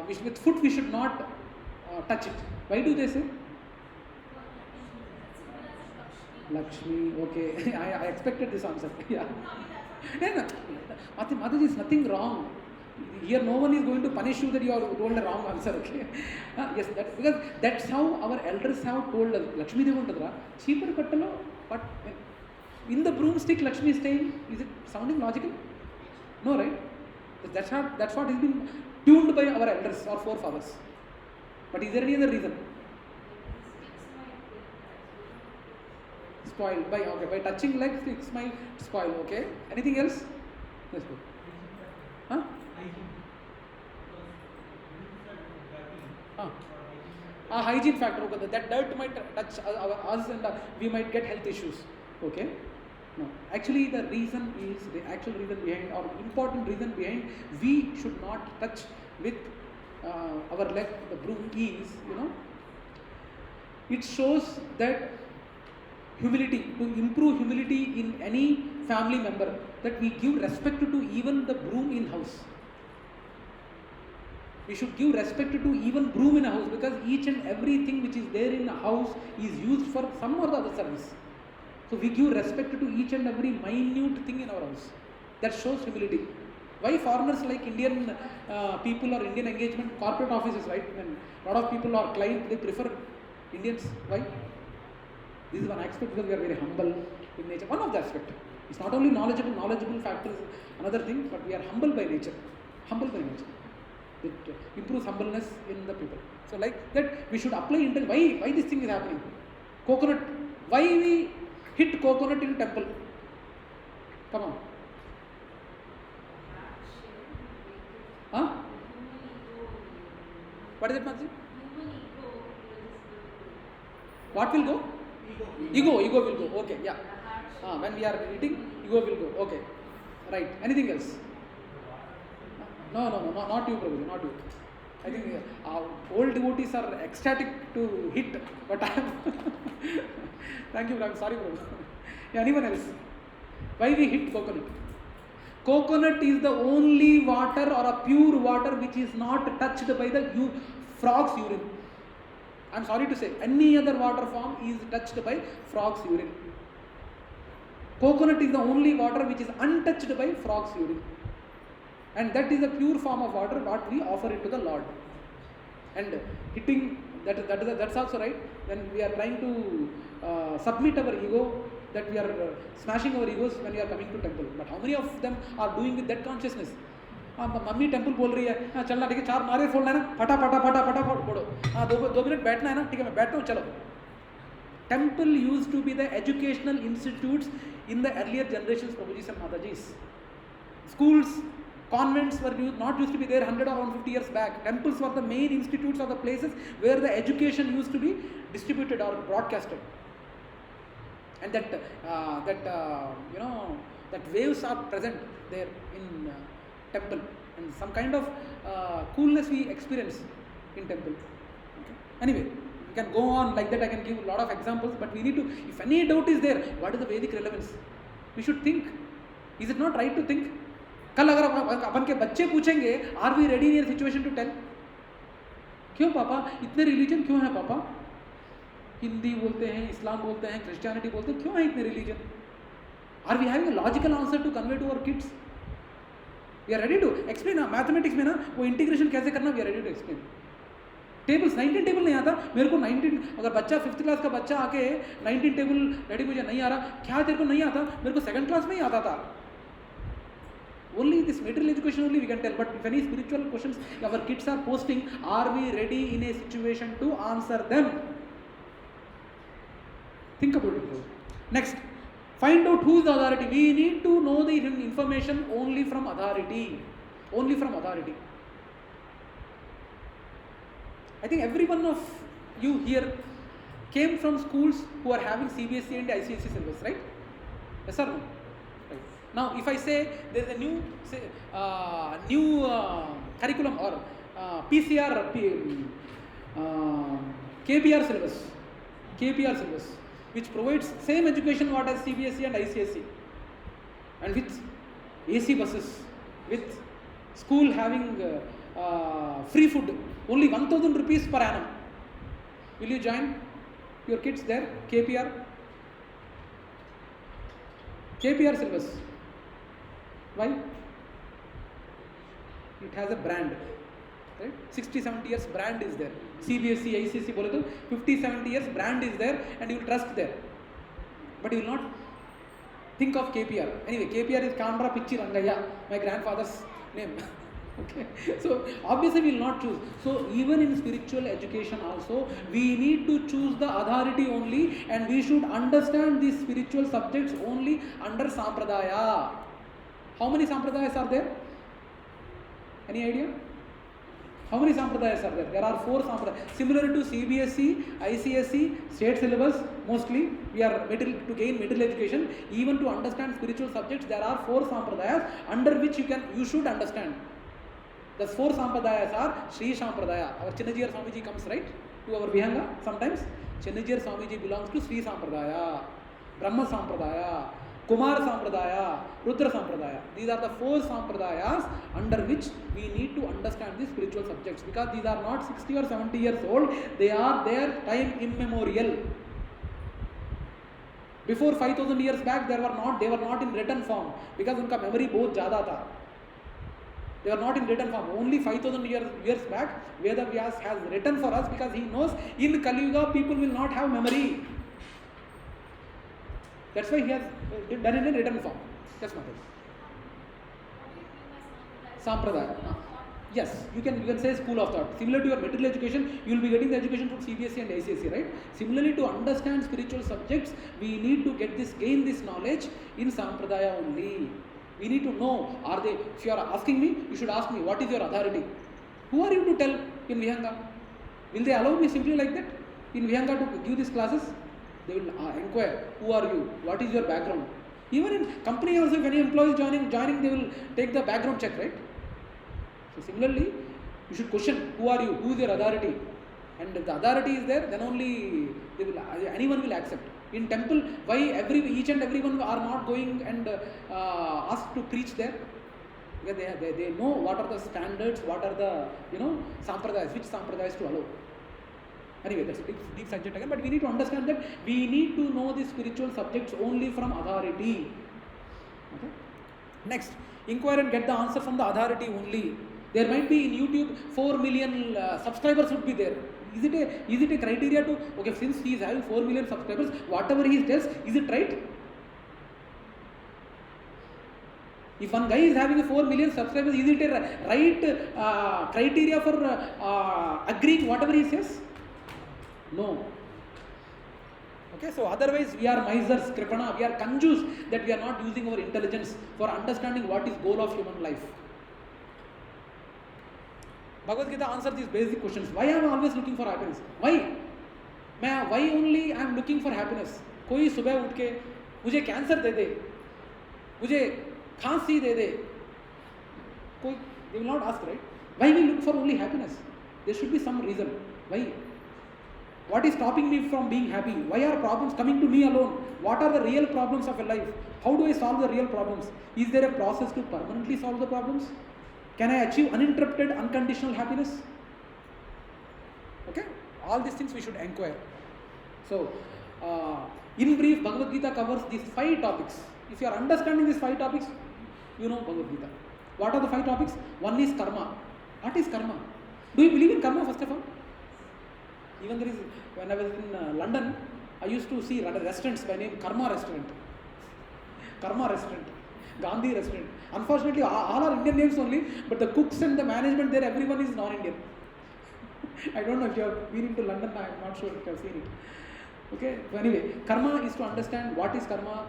with foot we should not touch it. Why do they say? Lakshmi, okay. I expected this answer. Yeah. Mataji, is nothing wrong. Here no one is going to punish you that you are told a wrong answer. Okay. Yes, because that's how our elders have told us. Lakshmi Devi untadra. Cheaper kattalo, but in the broomstick Lakshmi is staying. Is it sounding logical? No, right? That's what has been tuned by our elders or forefathers. But is there any other reason? Spoil by touching legs, sticks might spoil. Okay. Anything else? Let's go. Huh? Hygiene factor. Okay. That dirt might touch us and we might get health issues. Okay. No. Actually, the actual reason behind, or important reason behind, we should not touch with our leg the broom is, it shows that humility, to improve humility in any family member, that we give respect to even the broom in house. We should give respect to even broom in a house, because each and everything which is there in a house is used for some or the other service. So we give respect to each and every minute thing in our house. That shows humility. Why foreigners like Indian people or Indian engagement, corporate offices, right? When a lot of people are client, they prefer Indians. Why? This is one aspect, because we are very humble in nature. One of the aspects. It's not only knowledgeable factor is another thing, but we are humble by nature. Humble by nature. It improves humbleness in the people. So like that, we should apply intelligence. Why this thing is happening? Coconut. Why we hit coconut in temple? Come on. Huh? What is it, Mataji? What will go? Ego will go. Okay, yeah. When we are eating, ego will go. Okay. Right. Anything else? No, not you, Prabhuji, not you. I think old devotees are ecstatic to hit, but I am. Thank you, I'm sorry, Prabhu. Yeah, anyone else? Why we hit coconut? Coconut is the only water or a pure water which is not touched by the frog's urine. I'm sorry to say, any other water form is touched by frog's urine. Coconut is the only water which is untouched by frog's urine. And that is a pure form of water what we offer it to the Lord. And hitting, that's also right. When we are trying to submit our ego, that we are smashing our egos when we are coming to temple. But how many of them are doing with that consciousness? Mummy temple बोल रही है, चलना ठीक है, 4 नारे फोड़ना है ना, फटाफट फोड़ो, 2 मिनट बैठना है ना, ठीक है मैं बैठता हूँ, चलो. Temple used to be the educational institutes in the earlier generations, Prabhuji and Mataji's. Schools, Convents were not used to be there 100 or 150 years back. Temples were the main institutes or the places where the education used to be distributed or broadcasted. And that waves are present there in temple, and some kind of coolness we experience in temple. Okay. Anyway, we can go on like that. I can give a lot of examples, but we need to, if any doubt is there, what is the Vedic relevance? We should think. Is it not right to think? कल अगर अपन के बच्चे पूछेंगे, are we ready in situation to tell? क्यों पापा इतने religion क्यों है पापा? हिंदी बोलते हैं, इस्लाम बोलते हैं, क्रिश्चियनिटी बोलते हैं, क्यों है इतने religion? Are we having a logical answer to convey to our kids? We are ready to explain. Mathematics में ना वो इंटीग्रेशन कैसे करना, we are ready to explain. Tables 19 table नहीं आता मेरे को. 19 अगर बच्चा 5th क्लास का बच्चा आके 19 टेबल रेडी, मुझे नहीं आ रहा. क्या तेरे को नहीं आता? मेरे को 2nd क्लास में ही आता था. Only this material education only we can tell. But if any spiritual questions our kids are posting, are we ready in a situation to answer them? Think about it. Next, find out who is the authority. We need to know the information only from authority. Only from authority. I think every one of you here came from schools who are having CBSE and ICSE syllabus, right? Yes or no? Right. Now, if I say there is a new curriculum or PCR, KPR syllabus, which provides same education what as CBSE and ICSE, and with AC buses, with school having free food, only 1,000 rupees per annum. Will you join your kids there? KPR syllabus. Why? It has a brand, right? 60-70 years brand is there. CBSE, ICSE बोले तो 50-70 years brand is there, and you will trust there. But you will not think of KPR. Anyway, KPR is Kandra Pichi Rangaya, my grandfather's name. Okay, so obviously we will not choose. So even in spiritual education also, we need to choose the authority only, and we should understand these spiritual subjects only under Sampradaya. How many Sampradayas are there? Any idea? How many Sampradayas are there? There are 4 Sampradayas. Similar to CBSE, ICSE, state syllabus, mostly we are to gain material education. Even to understand spiritual subjects, there are 4 Sampradayas under which you should understand. The 4 Sampradayas are Sri Sampradaya. Our Chinnajiyar Swamiji comes, right, to our Vihanga sometimes. Chinnajiyar Swamiji belongs to Sri Sampradaya, Brahma Sampradaya, Kumar Sampradaya, Rudra Sampradaya. These are the 4 Sampradayas under which we need to understand these spiritual subjects, because these are not 60 or 70 years old. They are there time immemorial. Before 5,000 years back, they were not in written form, because unka memory बहुत ज़्यादा था. They are not in written form. Only 5,000 years back, Veda Vyas has written for us, because he knows in Kali Yuga people will not have memory. That's why he has done it in written form. Yes, Mother. Sampradaya. Yes, you can say school of thought. Similar to your material education, you will be getting the education from CBSE and ICSE, right? Similarly, to understand spiritual subjects, we need to gain this knowledge in Sampradaya only. We need to know, if you are asking me, you should ask me, what is your authority? Who are you to tell in Vihanga? Will they allow me simply like that in Vihanga to give these classes? They will inquire, who are you? What is your background? Even in company also, if any employee is joining, they will take the background check, right? So similarly, you should question, who are you? Who is your authority? And if the authority is there, then only anyone will accept. In temple, why each and everyone are not going and asked to preach there? Because they know what are the standards, what are the sampradayas, which sampradayas to allow. Anyway, that's a deep subject again, but we need to understand that we need to know the spiritual subjects only from authority. Okay? Next, inquire and get the answer from the authority only. There might be in YouTube 4 million subscribers would be there. Is it a criteria to, okay, since he is having 4 million subscribers, whatever he tells, is it right? If one guy is having 4 million subscribers, is it a right criteria for agreeing whatever he says? No. Okay, so otherwise we are misers, kripana, we are kanjus, that we are not using our intelligence for understanding what is goal of human life. Bhagavad Gita answers these basic questions. Why am I always looking for happiness? Why? Why only I am looking for happiness? कोई सुबह उठ के मुझे cancer दे दे, मुझे खांसी दे दे, कोई they will not ask, right? Why we look for only happiness? There should be some reason. Why? What is stopping me from being happy? Why are problems coming to me alone? What are the real problems of a life? How do I solve the real problems? Is there a process to permanently solve the problems? Can I achieve uninterrupted, unconditional happiness? Okay? All these things we should inquire. So, in brief, Bhagavad Gita covers these 5 topics. If you are understanding these 5 topics, you know Bhagavad Gita. What are the 5 topics? One is karma. What is karma? Do you believe in karma, first of all? Even there is, when I was in London, I used to see restaurants by name Karma Restaurant, Karma Restaurant, Gandhi Restaurant. Unfortunately, all are Indian names only, but the cooks and the management there, everyone is non-Indian. I don't know if you have been into London, I am not sure if you have seen it. Okay, so anyway, karma is to understand what is karma,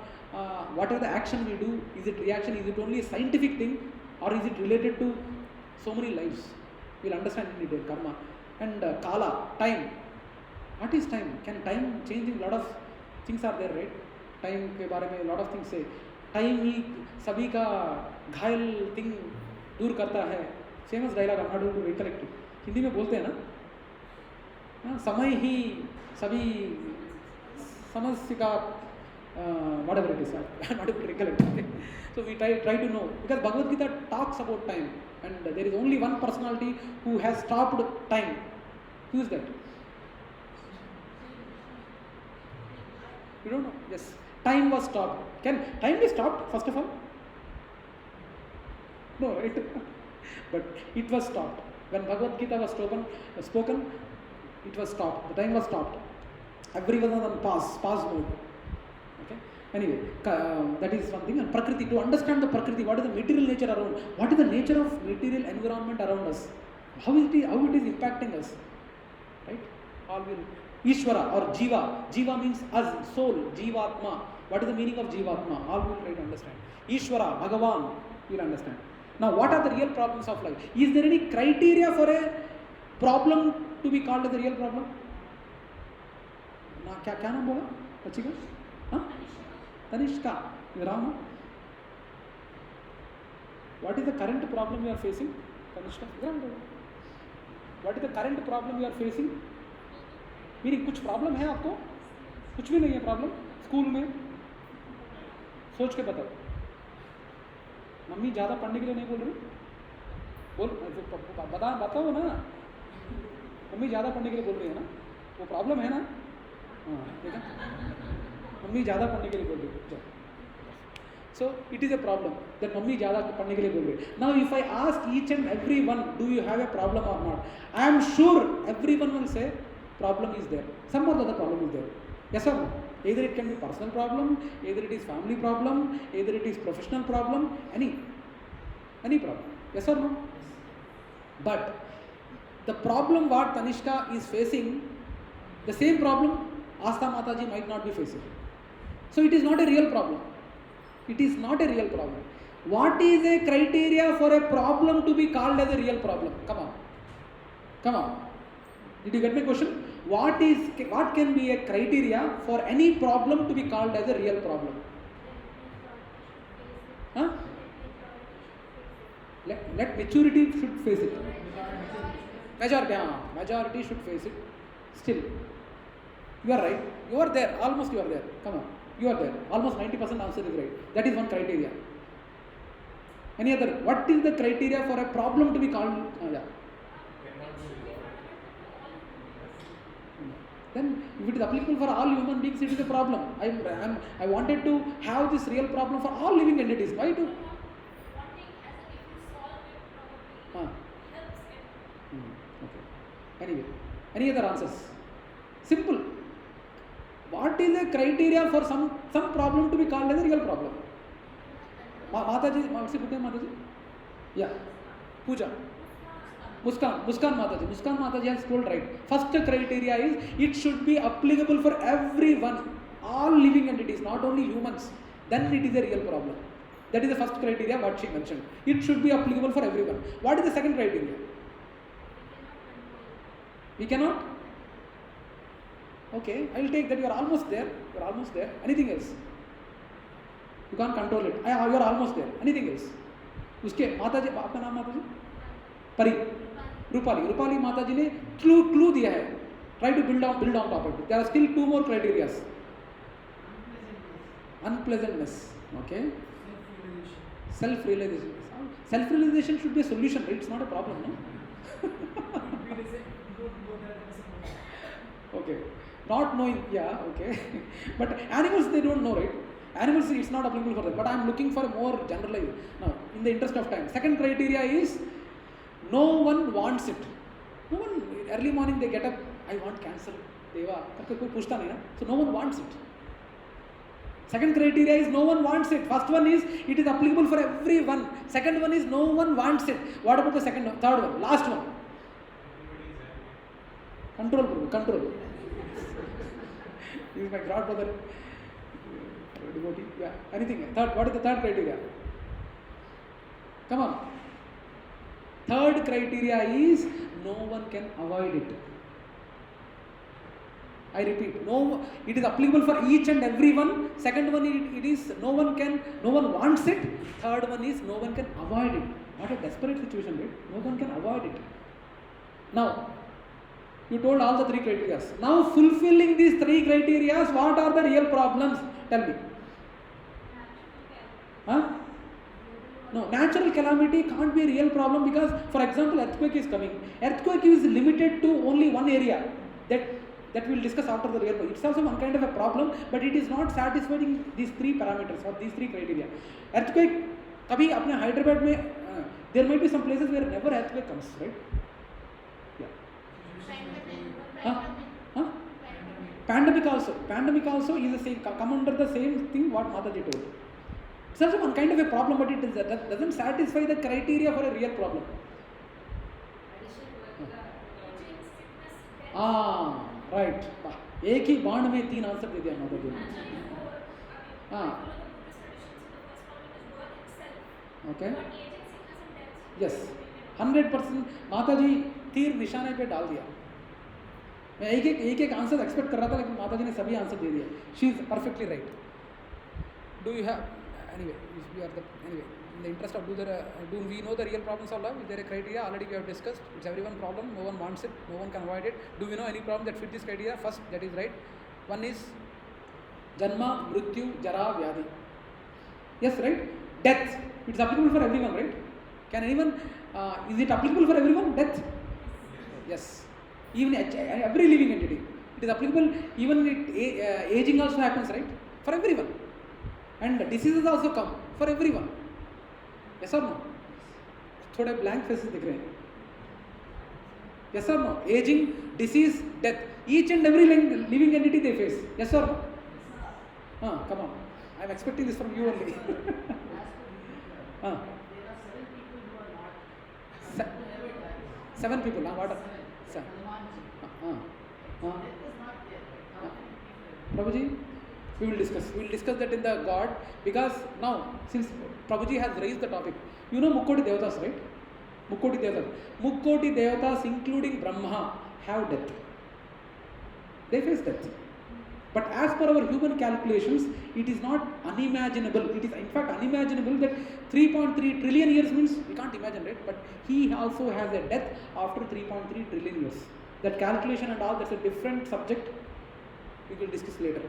what are the action we do, is it reaction, is it only a scientific thing, or is it related to so many lives? We will understand in detail karma. And kala, time. What is time? Can time changing? Lot of things are there, right? Time के बारे में lot of things say. Time ही सभी का घायल thing दूर करता है. Famous dialogue, I'm not able to recollect it. Hindi में बोलते हैं ना? समय ही सभी समस्या का whatever it is, I'm not able to recollect. Okay? So we try to know, because Bhagavad Gita talks about time, and there is only one personality who has stopped time. Who is that? You don't know? Yes. Time was stopped. Can time be stopped, first of all? No, right? But it was stopped. When Bhagavad Gita was spoken, it was stopped. The time was stopped. Everyone was on pause mode. Okay? Anyway, that is one thing. And Prakriti, to understand the Prakriti, what is the material nature around, what is the nature of material environment around us, how it is impacting us, right? All will. Ishvara or Jiva. Jiva means us, soul, Jivatma. What is the meaning of Jivatma? All will try to understand. Ishvara, Bhagavan, you will understand. Now, what are the real problems of life? Is there any criteria for a problem to be called as a real problem? ना क्या नाम बोला बच्ची का? हाँ? Tanishka, you Rama. What is the current problem you are facing? Tanishka, what is the current problem you are facing? Meaning कुछ problem है आपको? कुछ भी नहीं है problem? स्कूल में सोच के बताओ. मम्मी ज़्यादा पढ़ने के लिए नहीं बोल रही? बताओ ना. मम्मी ज़्यादा पढ़ने के लिए बोल रही है ना? वो प्रॉब्लम है ना? हाँ, देखा? मम्मी ज़्यादा पढ़ने के लिए बोल रही है. So it is a problem that mummy ज़्यादा पढ़ने के लिए बोल रही है. Now if I ask each and every one, do you have a problem or not? I am sure everyone will say problem is there. Some or the other problem is there. Yes or no? Either it can be personal problem, either it is family problem, either it is professional problem, any problem. Yes or no? But the problem what Tanishka is facing, the same problem Asta Mataji might not be facing. So it is not a real problem. It is not a real problem. What is a criteria for a problem to be called as a real problem? Come on. Did you get my question? What can be a criteria for any problem to be called as a real problem? Huh? Let maturity should face it. Majority should face it. Still, you are right. You are there. Almost you are there. Come on. You are there. Almost 90% answer is right. That is one criteria. Any other? What is the criteria for a problem to be called? Then if it is applicable for all human beings, it is a problem. I wanted to have this real problem for all living entities. Why do? Okay. Anyway, any other answers? Simple. What is the criteria for some problem to be called as a real problem? Mataji, what's your good name, Mataji? Yeah. Pooja. Muskan Mataji. Muskan Mataji has told right. First criteria is it should be applicable for everyone, all living entities, not only humans. Then it is a real problem. That is the first criteria what she mentioned. It should be applicable for everyone. What is the second criteria? We cannot? Okay, I will take that you are almost there. You are almost there. Anything else? You can't control it. You are almost there. Anything else? उसके माता जी, आपका नाम माता जी? परी, रूपाली. रूपाली माता जी ने clue दिया है. Try to build on top of it. There are still 2 more criteria. Unpleasantness. Okay. Self-realization. Self-realization should be a solution, right? It's not a problem, no? Okay. Not knowing, yeah, okay. But animals, they don't know, right? Animals, it's not applicable for them. But I am looking for a more generalized. Now, in the interest of time. Second criteria is no one wants it. No one, early morning they get up, I want cancer. Deva, so no one wants it. Second criteria is no one wants it. First one is it is applicable for everyone. Second one is no one wants it. What about the second one? Third one? Last one? Control. He is my godbrother. Devotee. Yeah. Anything? Third. What is the third criteria? Come on. Third criteria is no one can avoid it. I repeat, it is applicable for each and everyone. Second one, it is no one wants it. Third one is no one can avoid it. What a desperate situation, right? No one can avoid it. Now, you told all the 3 criteria. Now, fulfilling these 3 criteria, what are the real problems? Tell me. Huh? No, natural calamity can't be a real problem because, for example, earthquake is coming. Earthquake is limited to only one area. That we will discuss after the real problem. It's also one kind of a problem, but it is not satisfying these 3 parameters or these 3 criteria. Earthquake, kabhi apne Hyderabad mein, there might be some places where never earthquake comes, right? Yeah. Pandemic also is the same, come under the same thing what Mataji told. It's also one kind of a problem, but that doesn't satisfy the criteria for a real problem. Right. एक ही बाण में 3 answer दे दिया माता जी ने. Okay. Yes. 100% माता जी तीर निशाने पे डाल दिया. मैं एक आंसर एक्सपेक्ट कर रहा था, लेकिन माता जी ने सभी आंसर दे दिया. She is perfectly right. Do you have anyway? In the interest of do we know the real problems of love? Is there a criteria? Already we have discussed. It's everyone's problem. No one wants it. No one can avoid it. Do we know any problem that fit this criteria? First, that is right. One is Janma, Mrityu, Jara, Vyadhi. Yes, right? Death. It's applicable for everyone, right? Can anyone? Is it applicable for everyone? Death. Yes. Even every living entity. It is applicable. Even aging also happens, right? For everyone. And diseases also come for everyone. Yes or no? थोड़े blank faces दिख रहे हैं. Yes or no? Aging, disease, death. Each and every living entity they face. Yes or no? Come on. I am expecting this from you only. There are 7 people who are not. 7 people. What? 7. Death is not there. Prabhuji, we will discuss that in the God, because now since Prabhuji has raised the topic, you know Mukkoti Devatas, right? Mukkoti Devatas including Brahma have death. They face death. But as per our human calculations, it is not unimaginable. It is in fact unimaginable that 3.3 trillion years means we can't imagine, right? But he also has a death after 3.3 trillion years. That calculation and all, that's a different subject. We will discuss later.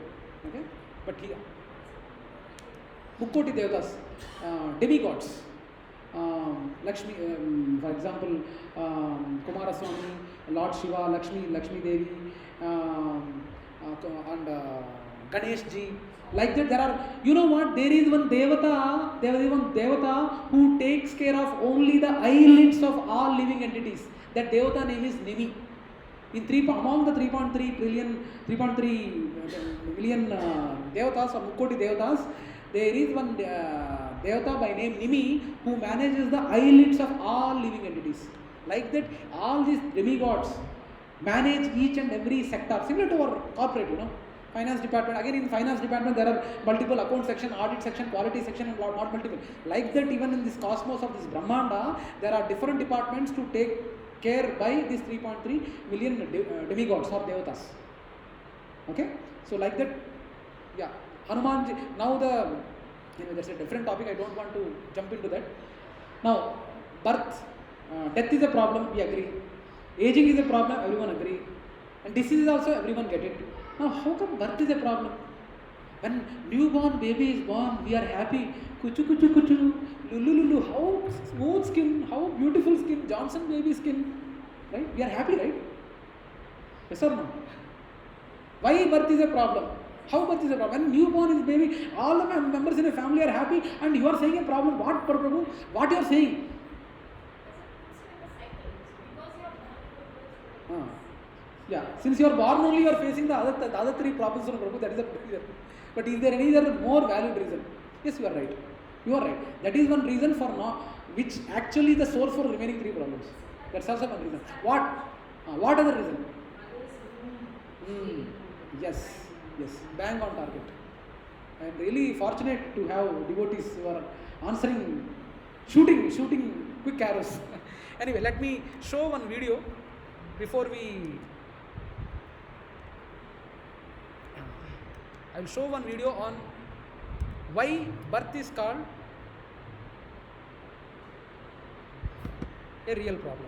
Okay? But here, Mukkoti Devatas, demigods. Lakshmi, for example, Kumaraswamy, Lord Shiva, Lakshmi Devi, and Ganesh ji. Like that, there are, you know what? There is one Devata who takes care of only the eyelids of all living entities. That Devata name is Nimi. Among the 3.3 million Devatas or Mukkoti Devatas, there is one Devata by name Nimi who manages the eyelids of all living entities. Like that, all these demigods manage each and every sector, similar to our corporate, finance department. Again, in finance department, there are multiple account section, audit section, quality section, and not multiple. Like that, even in this cosmos of this Brahmanda, there are different departments to take care by these 3.3 million demigods or devatas. Okay, so like that, yeah. Hanumanji. Now that's a different topic. I don't want to jump into that. Now, birth, death is a problem. We agree. Aging is a problem. Everyone agree. And disease is also everyone get it. Now, how come birth is a problem? When newborn baby is born, we are happy. Kuchu kuchu kuchu, lulu lulu. How smooth skin, how beautiful skin, Johnson baby skin, right? We are happy, right? Yes or no? Why birth is a problem? How birth is a problem? When newborn is baby, all the members in a family are happy, and you are saying a problem. What, Prabhu? What you are saying? Yeah, since you are born only, you are facing the other three problems from Prabhu. That is the reason. But is there any other more valid reason? Yes, you are right. You are right. That is one reason for now, which actually is the source for remaining three problems. That's also one reason. What other reason? Yes, bang on target. I am really fortunate to have devotees who are answering, shooting quick arrows. Anyway, let me show one video before we. I will show one video on why birth is called a real problem.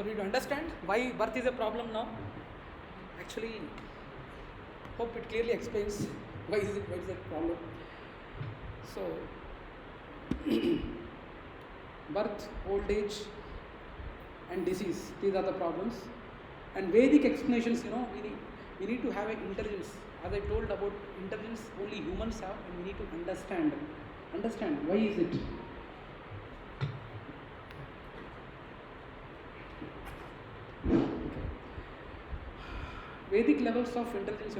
we understand why birth is a problem now? Actually, hope it clearly explains why is it a problem. So, birth, old age, and disease, these are the problems. And Vedic explanations, we need to have an intelligence. As I told about intelligence, only humans have, and we need to understand why is it. Vedic levels of intelligence,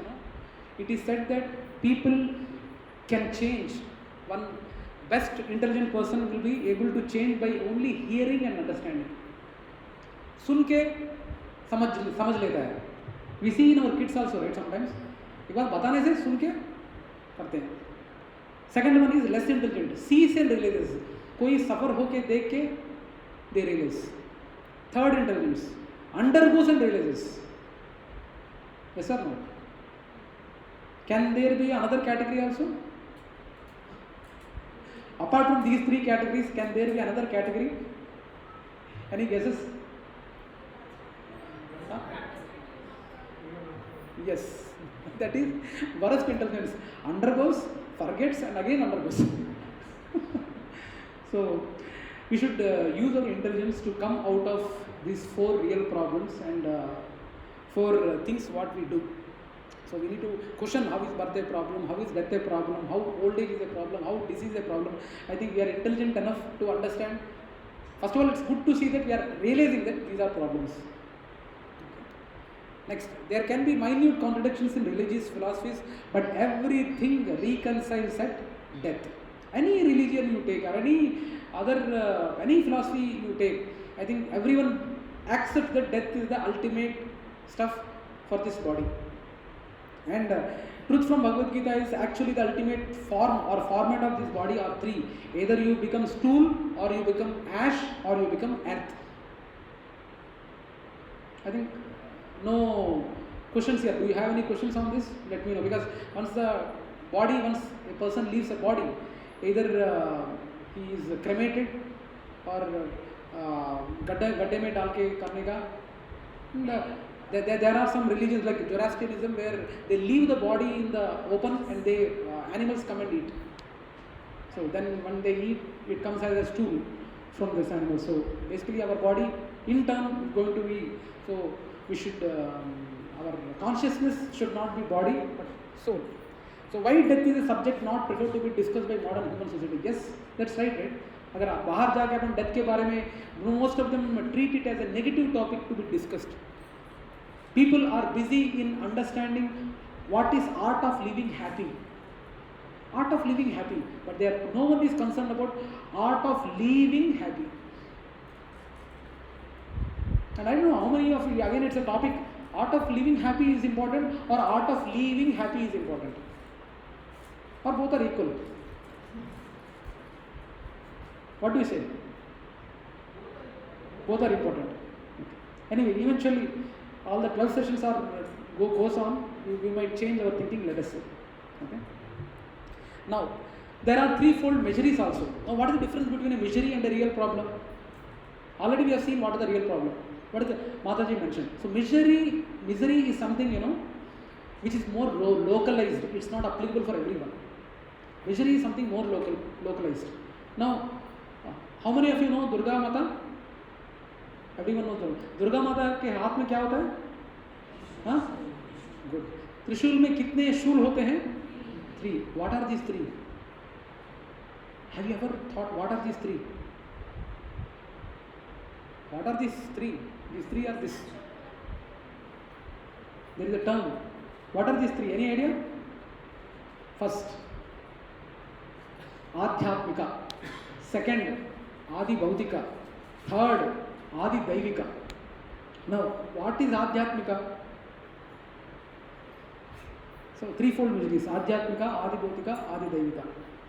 it is said that people can change. One best intelligent person will be able to change by only hearing and understanding. सुन के समझ लेता है. We see in our kids also, right? Sometimes एक बार बताने से सुन के करते हैं. Second one is less intelligent. Sees and realizes. कोई सफर होके देख के they realize. Third intelligence. Undergoes and realizes. Yes or no? Can there be another category also? Apart from these three categories, can there be another category? Any guesses? Huh? Yes, that is worst intelligence. Undergoes, forgets, and again undergoes. So, we should use our intelligence to come out of these four real problems and four things what we do. So we need to question how is birth a problem, how is death a problem, how old age is a problem, how disease is a problem. I think we are intelligent enough to understand. First of all, it's good to see that we are realizing that these are problems. Next, there can be minute contradictions in religious philosophies, but everything reconciles at death. Any religion you take or any other, any philosophy you take, I think everyone accepts that death is the ultimate stuff for this body. And truth from Bhagavad Gita is actually the ultimate form or format of this body are three. Either you become stool, or you become ash, or you become earth. I think no questions here. Do you have any questions on this? Let me know, because once a person leaves a body, either he is cremated or गड्ढे में डाल के करने का. There are some religions like Zoroastrianism where they leave the body in the open and they animals come and eat. So then when they eat, it comes as a stool from this animal. So basically our body in turn is going to be, so we should, our consciousness should not be body but soul. So why death is a subject not preferred to be discussed by modern human society? Yes, that's right. अगर आप बाहर जाके अपन death के बारे में, most of them treat it as a negative topic to be discussed. People are busy in understanding what is art of living happy. Art of living happy. But no one is concerned about art of living happy. And I don't know how many of you, again it's a topic, art of living happy is important or art of living happy is important. Or both are equal. What do you say? Both are important. Anyway, eventually, all the 12 sessions goes on, we might change our thinking, let us say. Okay? Now, there are threefold miseries also. Now, what is the difference between a misery and a real problem? Already we have seen what is the real problem. What is the Mataji mentioned? So, misery is something, which is more localized. It's not applicable for everyone. Misery is something more localized. Now, how many of you know Durga Mata? Everyone knows Durga Mata के हाथ में क्या होता है? हाँ? Good. त्रिशूल में कितने शूल होते हैं? 3. What are these 3? Have you ever thought what are these 3? What are these 3? These 3 are this. There is a tongue. What are these 3? Any idea? First, Adhyatmika. Second, Adi Bhautika. Third, Adi Daivika. Now, what is Adhyatmika? So, threefold miseries: Adhyatmika, Adi Bhautika, Adi Daivika.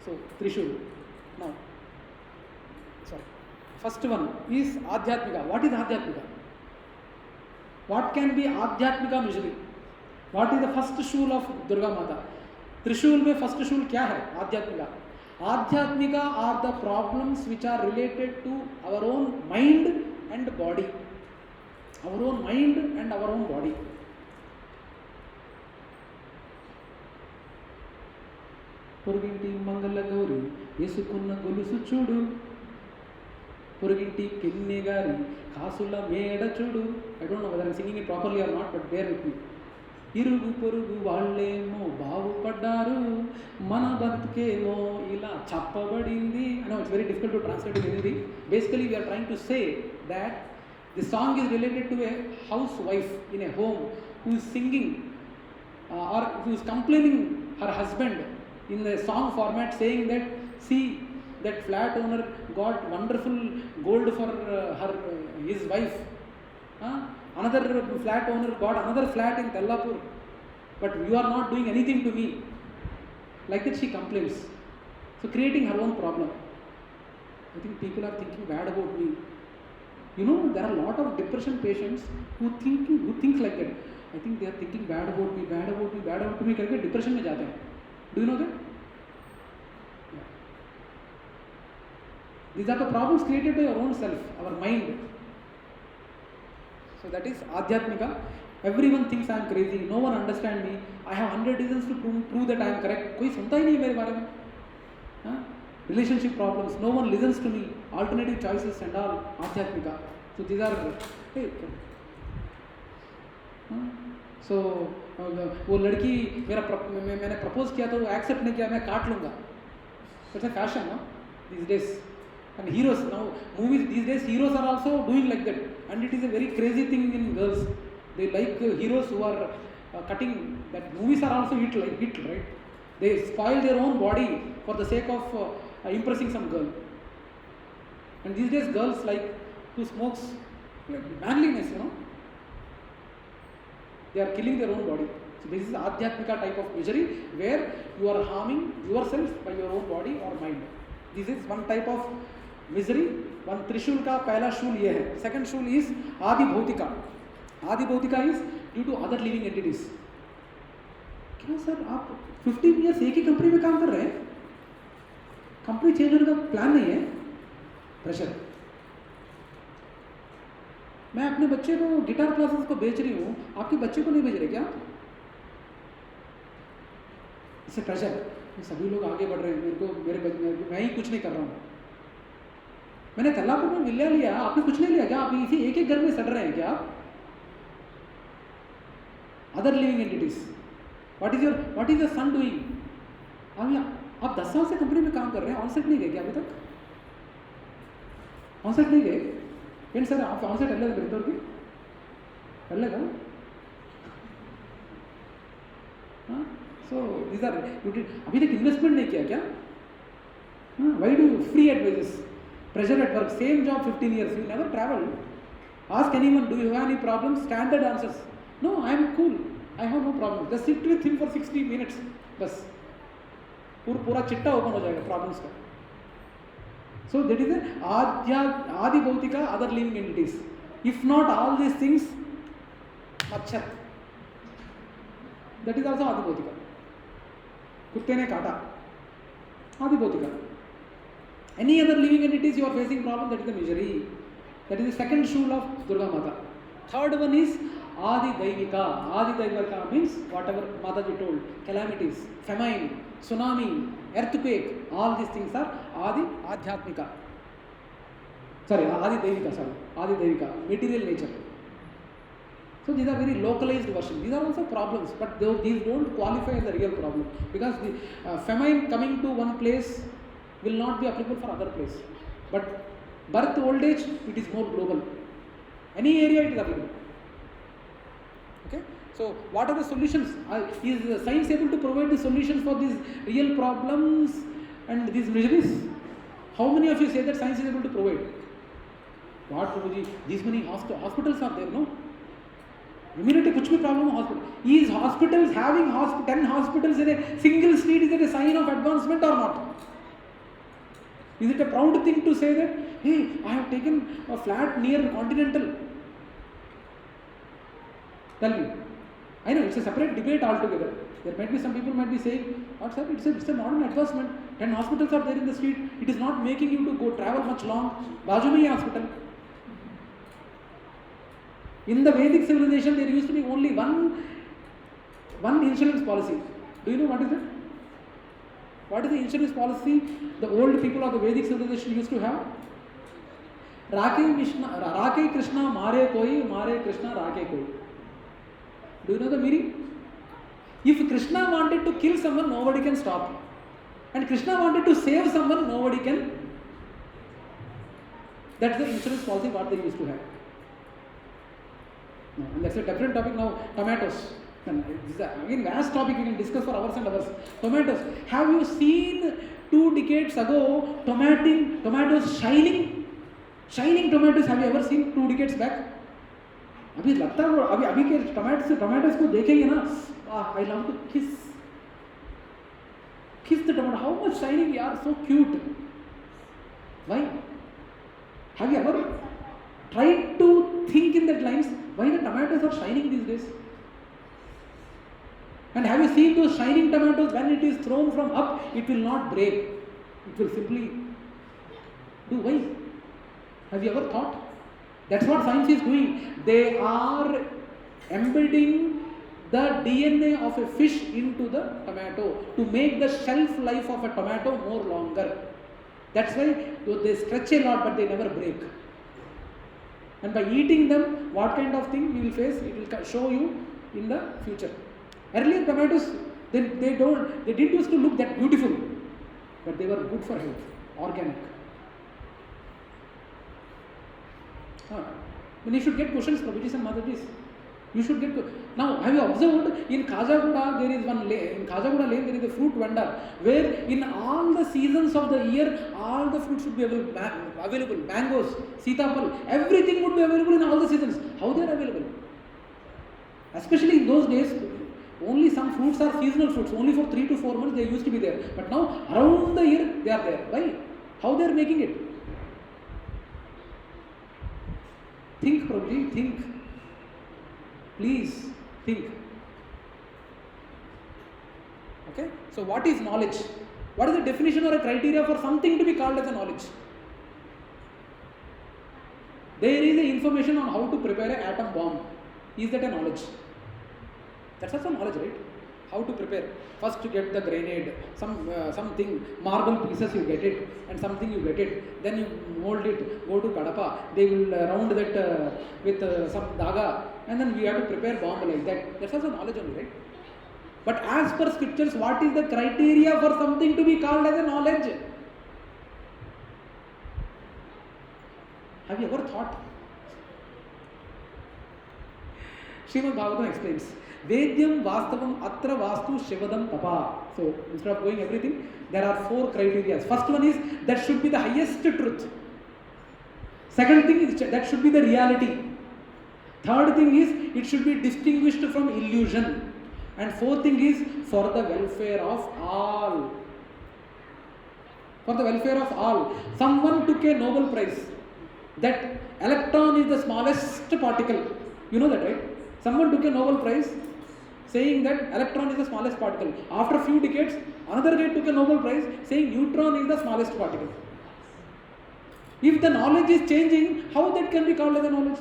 So, Trishul. Now, sorry. First one is Adhyatmika. What is Adhyatmika? What can be Adhyatmika misery? What is the first shul of Durga Mata? Trishul में first shul क्या है? Adhyatmika. Adhyatmika are the problems which are related to our own mind and body. our own mind and our own body. పొరుగింటి మంగళ గౌరి వేసుకున్న గొలుసు చూడు, పొరుగింటి కెన్నె గారి కాసుల మేడ చూడు. I don't know whether I'm singing it properly or not, but bear with me. ఇరుగు పొరుగు వాళ్ళేమో బాగుపడ్డారు, మన బతుకేమో ఇలా చెప్పబడింది. I know it's very difficult to translate in Hindi. Basically we are trying to say that the song is related to a housewife in a home who is singing or who is complaining her husband in the song format, saying that see that flat owner got wonderful gold for his wife, another flat owner got another flat in Tellapur, but you are not doing anything to me. Like that she complains, so creating her own problem. I think people are thinking bad about me. You know, there are a lot of depression patients who think like that. I think they are thinking bad about me करके depression में जाते हैं. Do you know that? Yeah. These are the problems created by our own self, our mind. So that is Adhyatmika. Everyone thinks I am crazy, no one understands me, I have 100 reasons to prove that I am correct. कोई सुनता ही नहीं है मेरे बारे में. Relationship problems, no one listens to me, alternative choices and all, Adhyatmika. So these are, hey, so वो लड़की मैंने प्रपोज किया तो वो एक्सेप्ट नहीं किया, मैं काट लूँगा. It's a fashion, no? These days. And heroes, now movies these days, heroes are also doing like that. And it is a very crazy thing in girls. They like heroes who are cutting, that movies are also hit, right? They spoil their own body for the sake of impressing some girl. And these days girls like who smokes, like manliness, you know. They are killing their own body. So this is Adhyatmika type of misery where you are harming yourself by your own body or mind. This is one type of misery. One Trishul का पहला शूल ये है. Second Shool is आदि भौतिका. आदि भौतिका is due to other living entities. क्या sir आप 15 years एक ही company में काम कर रहे हैं, कंपनी चेंज होने का प्लान नहीं है? प्रेशर. मैं अपने बच्चे को गिटार क्लासेस को बेच रही हूँ, आपके बच्चे को नहीं भेज रहे क्या? इससे प्रेशर. सभी लोग आगे बढ़ रहे हैं, मैं ही कुछ नहीं कर रहा हूँ. मैंने तल्लापुर में विला लिया, आपने कुछ नहीं लिया क्या? आप इसी एक घर में सड़ रहे हैं क्या? Other living entities. What is your son doing? आप 10 साल से कंपनी में काम कर रहे हैं, ऑनसेट नहीं गए क्या अभी तक? ऑनसेट नहीं गए? सर आप ऑनसेट अलग बेहतर की अलग है. सो दीज आर अभी तक इन्वेस्टमेंट नहीं किया क्या? Why do free advises, pressure at work, same job 15 years, you never travel. Ask anyone, do you have any problem? Standard answers, no I am cool, I have no problem. Just sit with him for 60 minutes, बस पूरा चिट्टा open हो जाएगा problems का. So that is Adi Bhautika, other living entities. If not all these things, Machhar. That is also Adi Bhautika. Kutte ne kaata. Adi Bhautika. Any other living entities you are facing problem, that is the misery. That is the second shul of Durga Mata. Third one is Adi Daivika. Adi Daivika means whatever Mataji told, calamities, famine, tsunami, earthquake, all these things are Adi Adhyatmika. Sorry, Adi Daivika, material nature. So these are very localized versions. These are also problems, but these don't qualify as a real problem, because the famine coming to one place will not be applicable for other place. But birth, old age, it is more global. Any area it is applicable. Okay? So what are the solutions? Is science able to provide the solutions for these real problems and these miseries? How many of you say that science is able to provide? What, Prabhuji? These many hospitals are there, no? Immediately कुछ भी problem हो hospital. Is hospitals having 10 hospitals in a single street, is it a sign of advancement or not? Is it a proud thing to say that, hey, I have taken a flat near Continental? Tell me. I know it's a separate debate altogether. There might be some people might be saying, what sir, it's a modern advancement. 10 hospitals are there in the street. It is not making you to go travel much long. बाजू में ही hospital. In the Vedic civilization, there used to be only one insurance policy. Do you know what is it? What is the insurance policy the old people of the Vedic civilization used to have? Rake Krishna, Mare Krishna, Rake Koi. Do you know the meaning? If Krishna wanted to kill someone, nobody can stop. And Krishna wanted to save someone, nobody can. That's the insurance policy what they used to have. No, and that's a different topic now. Tomatoes. And this is again vast topic we can discuss for hours and hours. Tomatoes. Have you seen 2 decades ago tomatoes shining? Shining tomatoes. Have you ever seen 2 decades back? अभी लगता है अभी के tomatoes को देखेंगे ना, I love to kiss the tomato. How much shining, yaar, so cute. Why? Have you ever tried to think in that lines why the tomatoes are shining these days? And have you seen those shining tomatoes, when it is thrown from up, it will not break. It will simply do. Why? Have you ever thought? That's what science is doing. They are embedding the DNA of a fish into the tomato to make the shelf life of a tomato more longer. That's why they stretch a lot but they never break. And by eating them, what kind of thing you will face, it will show you in the future. Earlier tomatoes, they didn't used to look that beautiful, but they were good for health, organic. Then you should get questions, Prabhuji and Mataji. You should get. Now, have you observed in Kajagoda there is one lane? In Kajagoda lane there is a fruit vendor where in all the seasons of the year all the fruits should be available. Mangoes, sitapal, everything would be available in all the seasons. How they are available? Especially in those days, only some fruits are seasonal fruits. Only for 3 to 4 months they used to be there. But now around the year they are there. Why? How they are making it? Think, Prabhuji, think. Please think. Okay? So what is knowledge? What is the definition or a criteria for something to be called as a knowledge? There is a information on how to prepare an atom bomb. Is that a knowledge? That's also knowledge, right? How to prepare. First to get the grenade, something, marble pieces you get it, and something you get it. Then you mold it, go to Kadapa. They will round that with some daga, and then we have to prepare bomb like that. That's also knowledge only, right? But as per scriptures, what is the criteria for something to be called as a knowledge? Have you ever thought? Srimad Bhagavatam explains. Vedyam Vastavam Atra Vastu Shivadam Tapa. So instead of going everything, there are 4 criteria. First one is that should be the highest truth. Second thing is that should be the reality. Third thing is it should be distinguished from illusion. And fourth thing is for the welfare of all. For the welfare of all. Someone took a Nobel Prize that electron is the smallest particle. You know that, right? Someone took a Nobel Prize saying that electron is the smallest particle. After a few decades, another guy took a Nobel Prize saying neutron is the smallest particle. If the knowledge is changing, how that can be called as a knowledge?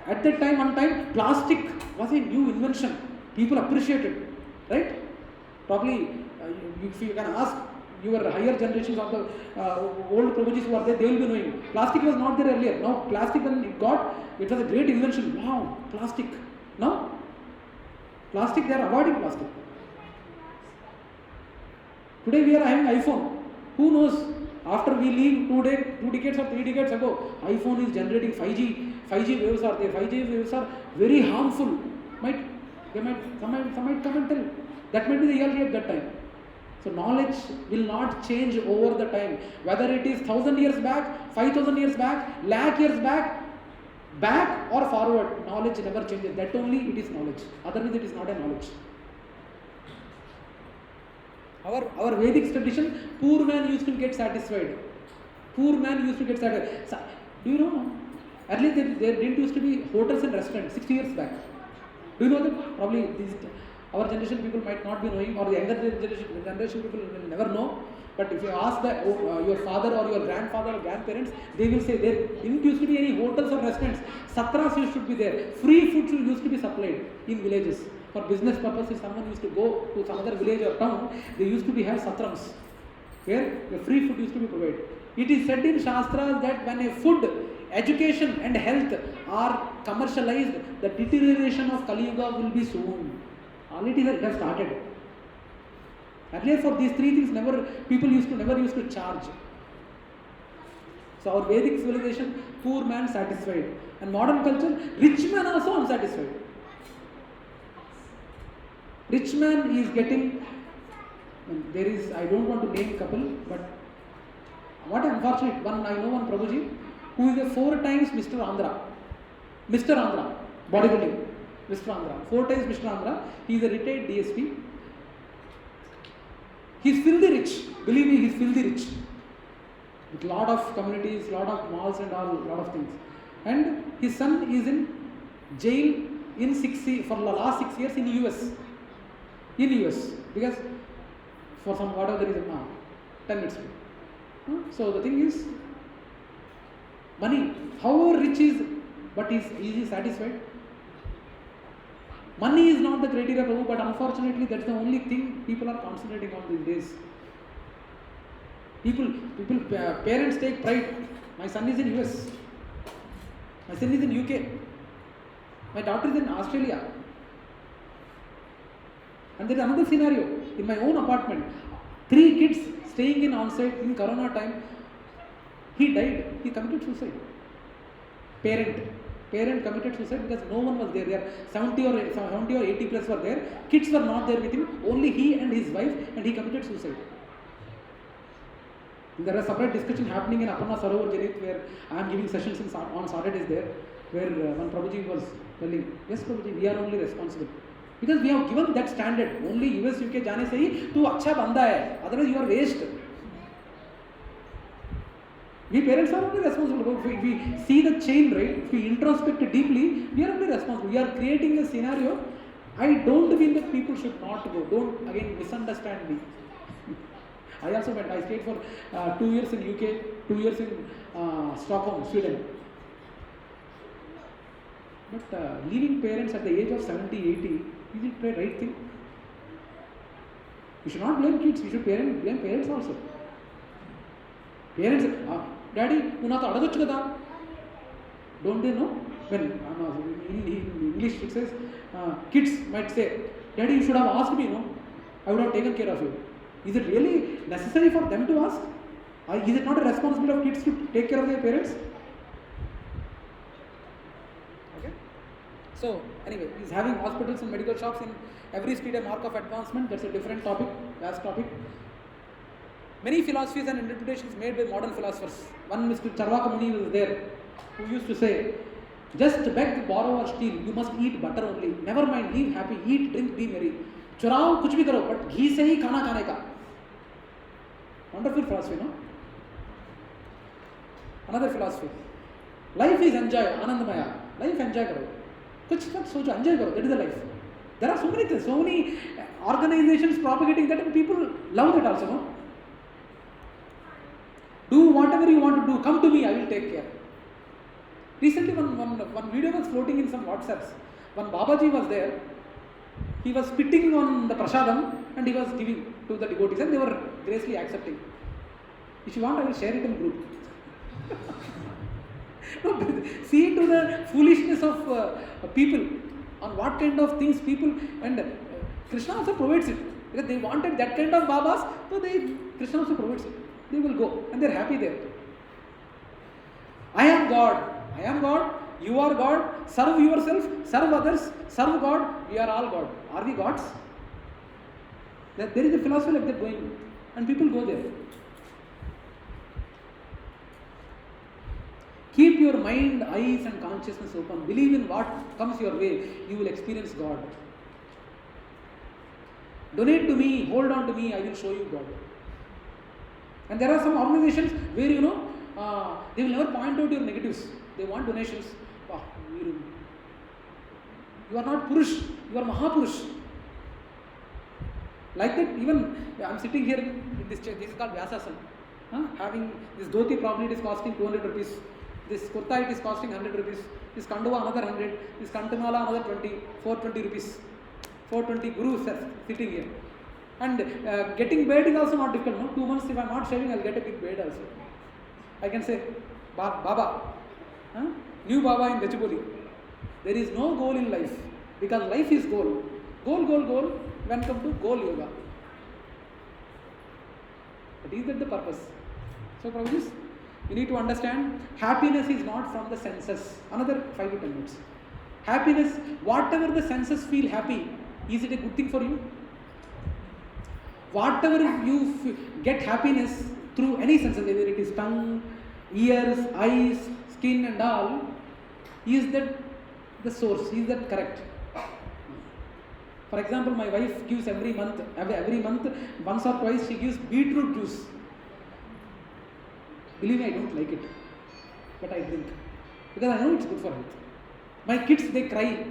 At that time, one time, plastic was a new invention. People appreciated, right? Probably, if you can ask your higher generations of the old Prabhujis who are there, they will be knowing. Plastic was not there earlier. Now, plastic when it got, it was a great invention. Wow, plastic. Now, plastic, they are avoiding plastic. Today we are having iPhone. Who knows? After we leave 2 decades or 3 decades ago, iPhone is generating 5G. 5G waves are there. 5G waves are very harmful. Some might come and tell. That might be the reality at that time. So knowledge will not change over the time. Whether it is 1000 years back, 5000 years back, lakh years back or forward, knowledge never changes. That only it is knowledge. Otherwise it is not a knowledge. Our Vedic tradition, poor man used to get satisfied. Poor man used to get satisfied. Do you know? Earlier there didn't used to be hotels and restaurants 60 years back. Do you know that? Probably our generation people might not be knowing, or the younger generation people will never know. But if you ask your father or your grandfather or grandparents, they will say there didn't used to be any hotels or restaurants. Satras used to be there. Free food used to be supplied in villages. For business purposes, if someone used to go to some other village or town, they used to have satrams, where the free food used to be provided. It is said in Shastras that when a food, education and health are commercialized, the deterioration of Kali Yuga will be soon. Already it has started. Earlier for these three things people never used to charge. So our Vedic civilization, poor man satisfied. And modern culture, rich man also unsatisfied. Rich man is getting, there is, I don't want to name couple, but what unfortunate, I know one Prabhuji, who is a 4 times Mr. Andhra, bodybuilding, Mr. Andhra, 4 times Mr. Andhra, he is a retired DSP. He is filthy rich, believe me, he is filthy rich. With lot of communities, lot of malls and all, lot of things. And his son is in jail for the last 6 years in US. Because for some whatever reason, 10 minutes. So the thing is, money, however rich is, but is he satisfied? Money is not the criteria, Prabhu, but unfortunately that's the only thing people are concentrating on these days. Parents take pride. My son is in US. My son is in UK. My daughter is in Australia. And there is another scenario. In my own apartment, 3 kids staying in on-site in Corona time, he died. He committed suicide. Parent committed suicide because no one was there. There 70 or 80 plus were there. Kids were not there with him. Only he and his wife, and he committed suicide. There are separate discussion happening in Aparna Sarovar Janit, where I am giving sessions on Saturdays there, where one Prabhuji was telling, yes Prabhuji, we are only responsible. Because we have given that standard. Only US, UK जाने से ही तू अच्छा बंदा है. Otherwise you are waste. We parents are only responsible. If we see the chain, right? If we introspect deeply, we are only responsible. We are creating a scenario. I don't mean that people should not go. Don't again misunderstand me. I also went. I stayed for 2 years in UK, 2 years in Stockholm, Sweden. But leaving parents at the age of 70, 80, is it the right thing? You should not blame kids. You should blame parents also. Parents, Daddy, you not adagachchu kada? Don't they know? When in English it says, kids might say, Daddy, you should have asked me, no? I would have taken care of you. Is it really necessary for them to ask? Is it not a responsibility of kids to take care of their parents? Okay. So anyway, he's having hospitals and medical shops in every street, a mark of advancement. That's a different topic, vast topic. Many philosophies and interpretations made by modern philosophers. One Mr. Charvaka Muni was there, who used to say, just beg, borrow or steal, you must eat butter only. Never mind, live happy, eat, drink, be merry. चुराओ कुछ भी करो, but घी से ही खाना खाने का. Wonderful philosophy, no? Another philosophy. Life is enjoy, anandamaya. Life enjoy करो. कुछ मत सोचो, enjoy करो. That is the life. There are so many things, so many organizations propagating that, and people love that also, no? Do whatever you want to do. Come to me, I will take care. Recently, one video was floating in some WhatsApps. One Babaji was there. He was spitting on the prasadam and he was giving to the devotees, and they were gracefully accepting. If you want, I will share it in group. No, see to the foolishness of people, on what kind of things people, and Krishna also provides it. Because they wanted that kind of Babas, so Krishna also provides it. They will go and they are happy there. I am God, you are God, serve yourself, serve others, serve God, we are all God. Are we gods? There is a philosophy like that going, and people go there. Keep your mind, eyes and consciousness open. Believe in what comes your way, you will experience God. Donate to me, hold on to me, I will show you God. And there are some organizations where they will never point out your negatives. They want donations. Wow, you are not Purush, you are Mahapurush. Like that, even I'm sitting here in this chair, this is called Vyasasana. Having this dhoti, probably it is costing 200 rupees. This kurta, it is costing 100 rupees. This kanduva, another 100. This kantamala, another 20, 420 rupees. 420 gurus are sitting here. And getting beard is also not difficult. No? 2 months, if I'm not shaving, I'll get a big beard also. I can say, Baba, new Baba in Gachibowli. There is no goal in life, because life is goal. Goal. When come to goal yoga. But is that the purpose? So, Prabhuji, you need to understand, happiness is not from the senses. Another 5 to 10 minutes. Happiness, whatever the senses feel happy, is it a good thing for you? Whatever you get happiness through any senses, whether it is tongue, ears, eyes, skin and all, is that the source? Is that correct? For example, my wife gives every month, once or twice she gives beetroot juice. Believe me, I don't like it, but I drink, because I know it's good for health. My kids, they cry.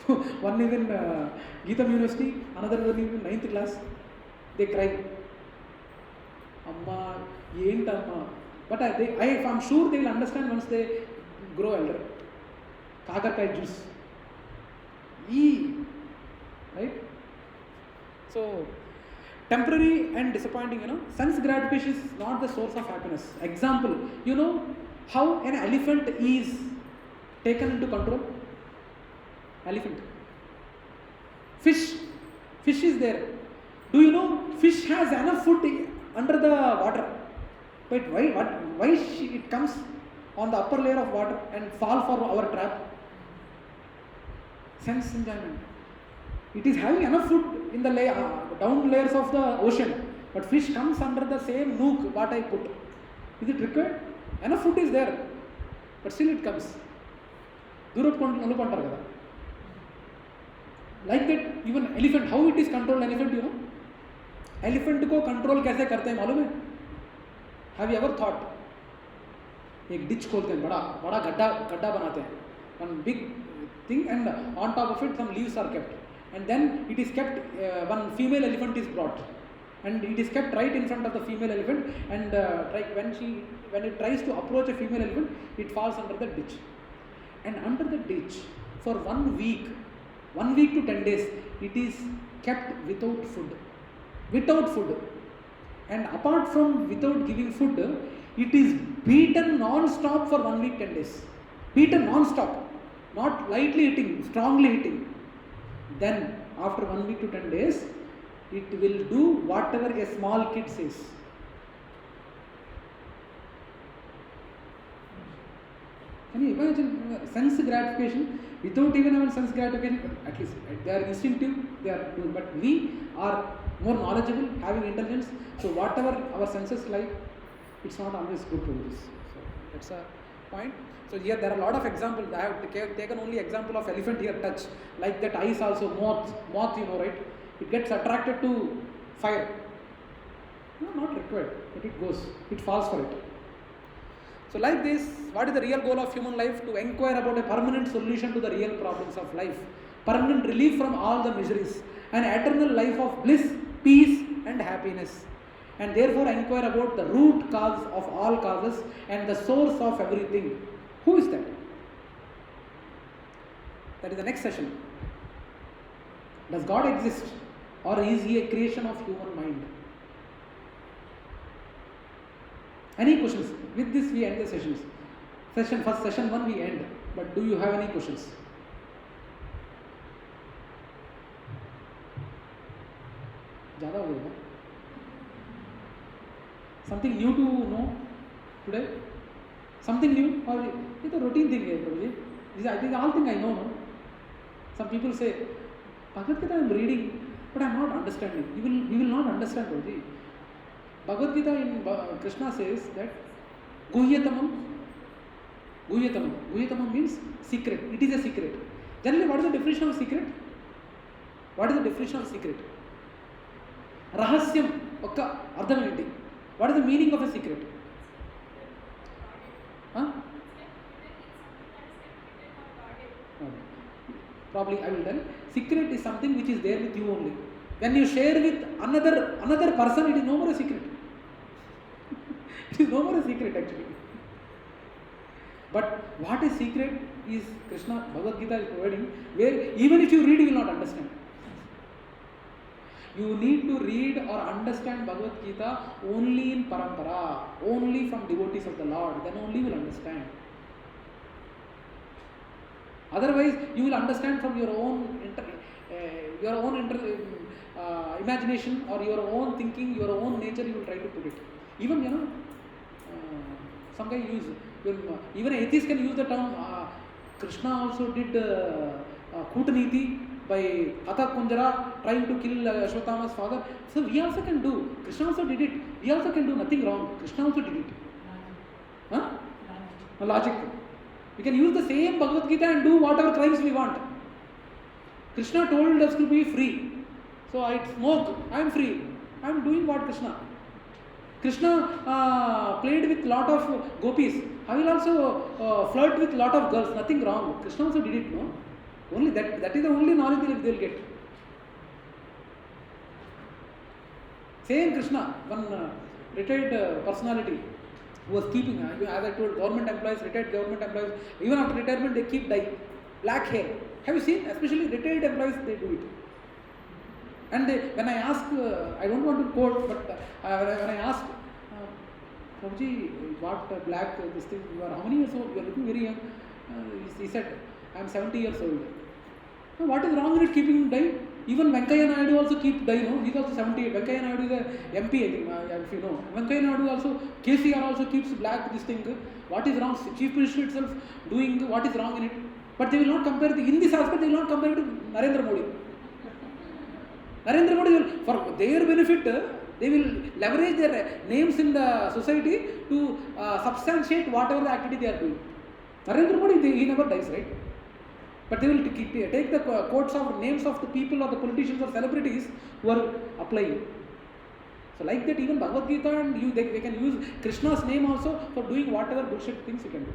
One is in Geetam University, another one is in 9th class. They cry. Amma, yent amma. But I'm sure they will understand once they grow elder. Kakarkai juice. Right? So, temporary and disappointing, sense gratification is not the source of happiness. Example, how an elephant is taken into control? Elephant. Fish is there. Do you know fish has enough food under the water? But why it comes on the upper layer of water and fall for our trap? Sense enjoyment. It is having enough food in the down layers of the ocean, but fish comes under the same nook what I put. Is it required? Enough food is there, but still it comes. Like that, even elephant, how it is controlled, elephant, Elephant को control कैसे करते हैं मालूम है? Have you ever thought? एक ditch खोलते हैं, बड़ा गड्ढा बनाते हैं, one big thing, and on top of it some leaves are kept, and then it is kept, one female elephant is brought, and it is kept right in front of the female elephant, and when it tries to approach a female elephant, it falls under the ditch, and under the ditch for 1 week to 10 days, it is kept without food, and apart from without giving food, it is beaten non-stop for 1 week 10 days, beaten non-stop, not lightly hitting, strongly hitting. Then after 1 week to 10 days, it will do whatever a small kid says. Can you imagine sense gratification? Without even having sense gratification, at least they are instinctive, they are good, but we are more knowledgeable, having intelligence, so whatever our senses like, it's not always good to this. So that's a point. So here there are a lot of examples. I have taken only example of elephant here, touch, like that eyes also, moth, right? It gets attracted to fire. No, not required, but it falls for it. So like this, what is the real goal of human life? To inquire about a permanent solution to the real problems of life, permanent relief from all the miseries, an eternal life of bliss, peace and happiness. And therefore inquire about the root cause of all causes and the source of everything. Who is that? That is the next session. Does God exist, or is he a creation of human mind? Any questions? With this we end the sessions. Session 1 we end. But do you have any questions? ज़्यादा हो गया? Something new to know today? Something new, or it's a routine thing here, Prabhuji. I think all thing I know. No? Some people say, Bhagavad Gita I am reading, but I am not understanding. You will not understand, Prabhuji. Bhagavad Gita in Krishna says that Guhyatamam means secret. It is a secret. Generally, what is the definition of secret? What is the definition of secret? Rahasyam, okka ardham enti. What is the meaning of a secret? Huh? Probably I will tell. Secret is something which is there with you only. When you share with another person, it is no more a secret. It is no more a secret actually. But what is secret is Krishna, Bhagavad Gita is providing, where even if you read, you will not understand. You need to read or understand Bhagavad Gita only in parampara, only from devotees of the Lord, then only you will understand. Otherwise, you will understand from your own imagination or your own thinking, your own nature, you will try to put it. Even, some guy use, even atheists can use the term, Krishna also did Kutaniti by Atha Kunjara trying to kill Ashwatthama's father. So we also can do. Krishna also did it. We also can do nothing wrong. Krishna also did it. Huh? Logic. We can use the same Bhagavad Gita and do whatever crimes we want. Krishna told us to be free. So I smoke, I am free. I am doing what Krishna. Krishna played with lot of gopis. I will also flirt with lot of girls. Nothing wrong. Krishna also did it, no? Only that is the only knowledge they will get. Same Krishna, one retired personality who was keeping, as I told, government employees, retired government employees, even after retirement they keep dye, black hair. Have you seen? Especially retired employees, they do it. And when I ask, I don't want to quote, but when I ask, Prabhuji, what black, this thing, you are how many years old? You are looking very young. He said, I am 70 years old. Now, what is wrong with keeping dye? Even Venkaiah Naidu also keep dye, no? He is also 78. Venkaiah Naidu is a MP, I think, if you know. Venkaiah Naidu also, KCR also keeps black, this thing. What is wrong? Chief Minister itself doing, what is wrong in it? But they will not compare, in this aspect, they will not compare it to Narendra Modi. Narendra Modi, for their benefit, they will leverage their names in the society to substantiate whatever the activity they are doing. Narendra Modi, he never dies, right? But they will take the quotes of names of the people or the politicians or celebrities who are applying. So like that, even Bhagavad Gita and they can use Krishna's name also for doing whatever bullshit things you can do.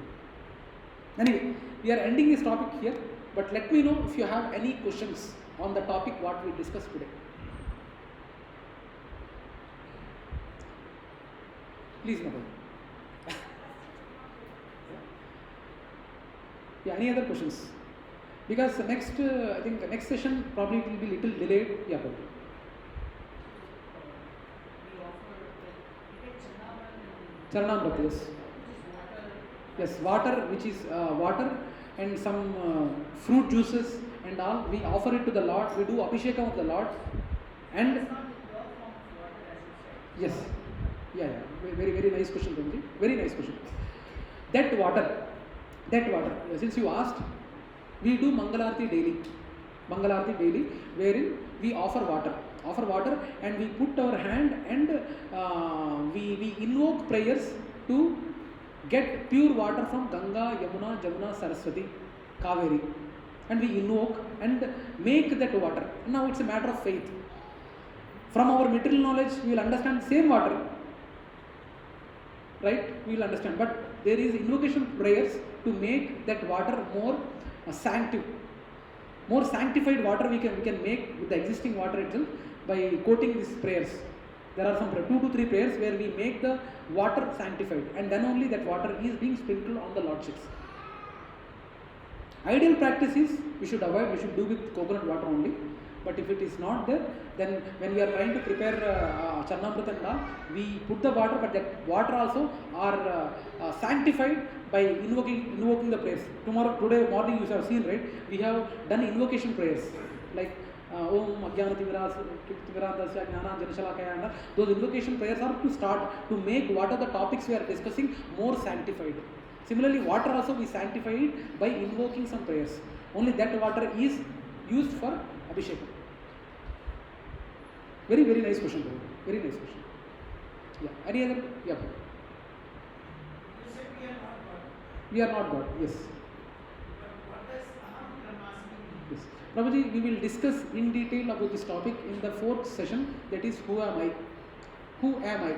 Anyway, we are ending this topic here, but let me know if you have any questions on the topic what we discussed today. Please, Madam. Yeah, any other questions? Because next, I think the next session probably it will be little delayed. Yeah, but Charanamrita, yes. Yes, water, which is water and some fruit juices and all. We offer it to the Lord. We do Abhishekam of the Lord. And yes, yeah. Very, very nice question, Ramji. Very nice question. That water, since you asked, we do Mangalarti daily, wherein we offer water and we put our hand and we invoke prayers to get pure water from Ganga, Yamuna, Jamuna, Saraswati, Kaveri, and we invoke and make that water. Now it's a matter of faith. From our material knowledge, we will understand same water, right? We will understand, but there is invocation prayers to make that water more more sanctified water we can make with the existing water itself by quoting these prayers. There are some 2 to 3 prayers where we make the water sanctified, and then only that water is being sprinkled on the Lordships. Ideal practice is we should do with coconut water only. But if it is not there, then when we are trying to prepare Charanamrita and all, we put the water, but that water also are sanctified by invoking the prayers. Today morning you have seen, right? We have done invocation prayers like Om Ajnanatimirasya Jnana Janashalakaya. Those invocation prayers are to start to make what are the topics we are discussing more sanctified. Similarly, water also we sanctify it by invoking some prayers. Only that water is used for Abhishekam. Very, very nice question, bro. Very nice question. Yeah. Any other? Yeah. You said we are not God. We are not God. Yes. But what does Aham Brahmasmi mean? Yes. Prabhuji, we will discuss in detail about this topic in the 4th session. That is, who am I? Who am I?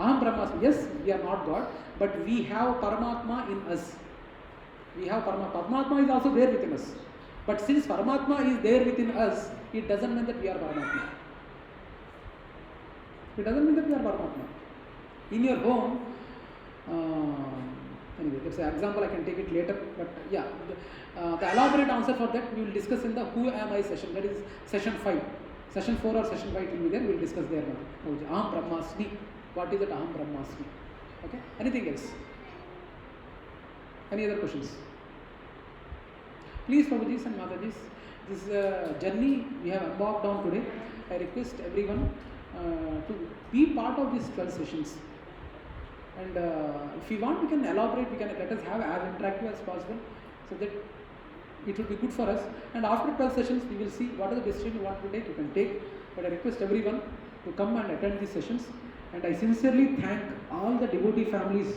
Aham Brahmasmi. Yes, we are not God, but we have Paramatma in us. We have Paramatma. Paramatma is also there within us. But since Paramatma is there within us, it doesn't mean that we are Paramatma. It doesn't mean that we are Paramatma. In your home, anyway, that's an example, I can take it later, but yeah, the elaborate answer for that we will discuss in the Who Am I session, that is session 5. Session 4 or session 5 will be there, we will discuss there now. Aham Brahmasmi. What is that Aham Brahmasmi? Okay, anything else? Any other questions? Please, Prabhujis and Matajis, this journey we have embarked on today. I request everyone to be part of these 12 sessions. And if you want, we can elaborate, we can let us have as interactive as possible, so that it will be good for us. And after 12 sessions, we will see what are the decisions you want to take, you can take. But I request everyone to come and attend these sessions. And I sincerely thank all the devotee families,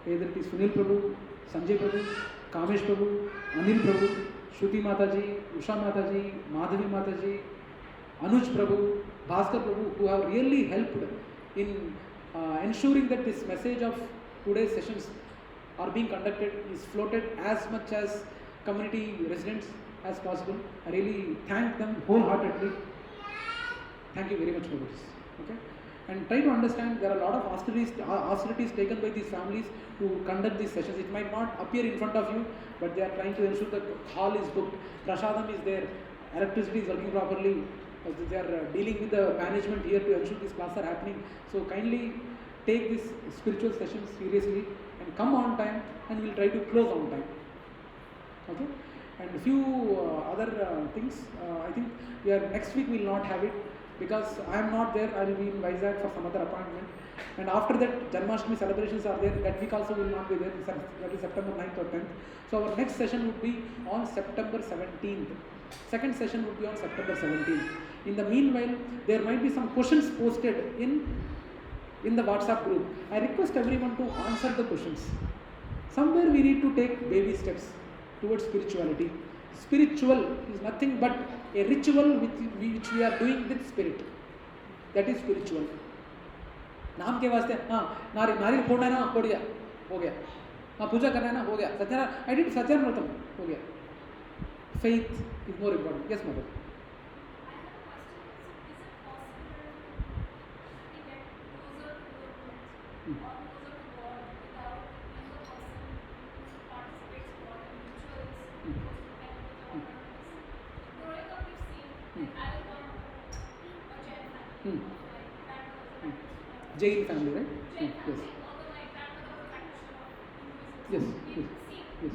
either it is Sunil Prabhu, Sanjay Prabhu, Kamesh Prabhu, Anil Prabhu, Shruti Mataji, Usha Mataji, Madhavi Mataji, Anuj Prabhu, Bhaskar Prabhu, who have really helped in ensuring that this message of today's sessions are being conducted is floated as much as community residents as possible. I really thank them wholeheartedly. Thank you very much for this. Okay? And try to understand there are a lot of austerities taken by these families to conduct these sessions. It might not appear in front of you, but they are trying to ensure that hall is booked, prasadam is there, electricity is working properly. They are dealing with the management here to ensure these classes are happening. So kindly take this spiritual sessions seriously and come on time, and we will try to close on time. Okay? And a few other things. I think next week we will not have it because I am not there. I will be in Vizag for some other appointment. And after that, Janmashtami celebrations are there. That week also will not be there. That is September 9th or 10th. So our next session would be on September 17th. Second session would be on September 17th. In the meanwhile, there might be some questions posted in the WhatsApp group. I request everyone to answer the questions. Somewhere we need to take baby steps towards spirituality. Spiritual is nothing but a ritual which we are doing with spirit. That is spiritual. नाम के वास्ते नारियल फोड़ना है ना, फोड़ गया, हो गया. पूजा करना है ना, हो गया. सत्यानारायण, I did Satyanaratam, हो गया. Faith is more important. Yes, mother. Jain family, right? Yes. Yes. Yes.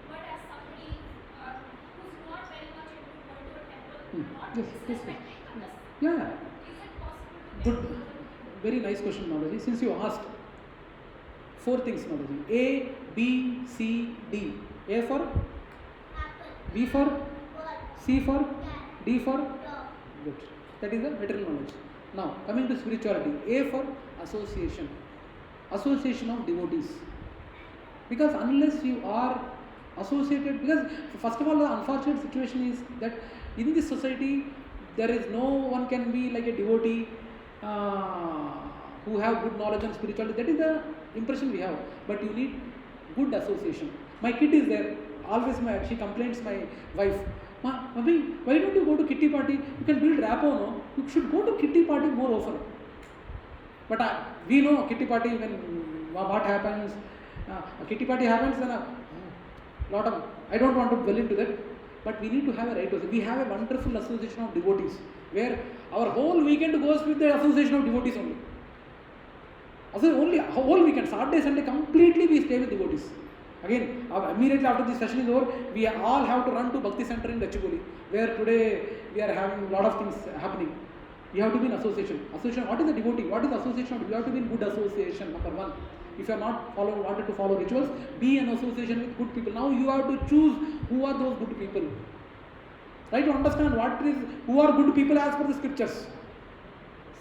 But as somebody who's not very much into going to a temple, not disrespecting others, Yeah. is it possible to Good. get Very nice question, Mataji. Since you asked, 4 things, Mataji. A, B, C, D. A for? B for? C for? D for? Good. That is the material knowledge. Now, coming to spirituality. A for association. Association of devotees. Because unless you are associated, because first of all, the unfortunate situation is that in this society, there is no one can be like a devotee who have good knowledge on spirituality. That is the impression we have. But you need good association. My kid is there. Always she complains, my wife, Mummy, why don't you go to kitty party? You can build rapport, no? You should go to kitty party more often. But we know kitty party, when what happens, a kitty party happens, then a lot of, I don't want to dwell into that, but we need to have a right to. We have a wonderful association of devotees, where our whole weekend goes with the association of devotees only. Only whole weekend, Saturday, Sunday, completely we stay with devotees. Again, immediately after this session is over, we all have to run to Bhakti Center in Gachibowli, where today we are having a lot of things happening. You have to be in association. Association, what is a devotee? What is association? You have to be in good association, number 1. If you are not wanted to follow rituals, be in association with good people. Now you have to choose who are those good people. Try to understand who are good people as per the scriptures.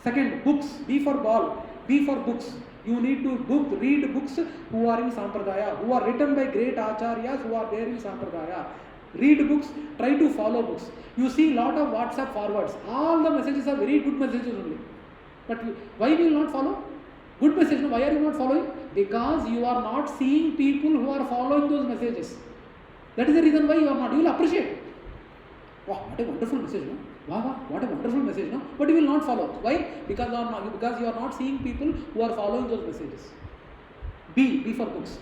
Second, books. B for ball. B for books. You need to read books who are in Sampradaya, who are written by great acharyas who are there in Sampradaya. Read books, try to follow books. You see lot of WhatsApp forwards. All the messages are very good messages only. But why will you not follow? Good message, why are you not following? Because you are not seeing people who are following those messages. That is the reason why you are not. You will appreciate. Wow, what a wonderful message, no? Wow, what a wonderful message, no? But you will not follow. Why? Because you are not seeing people who are following those messages. B for books.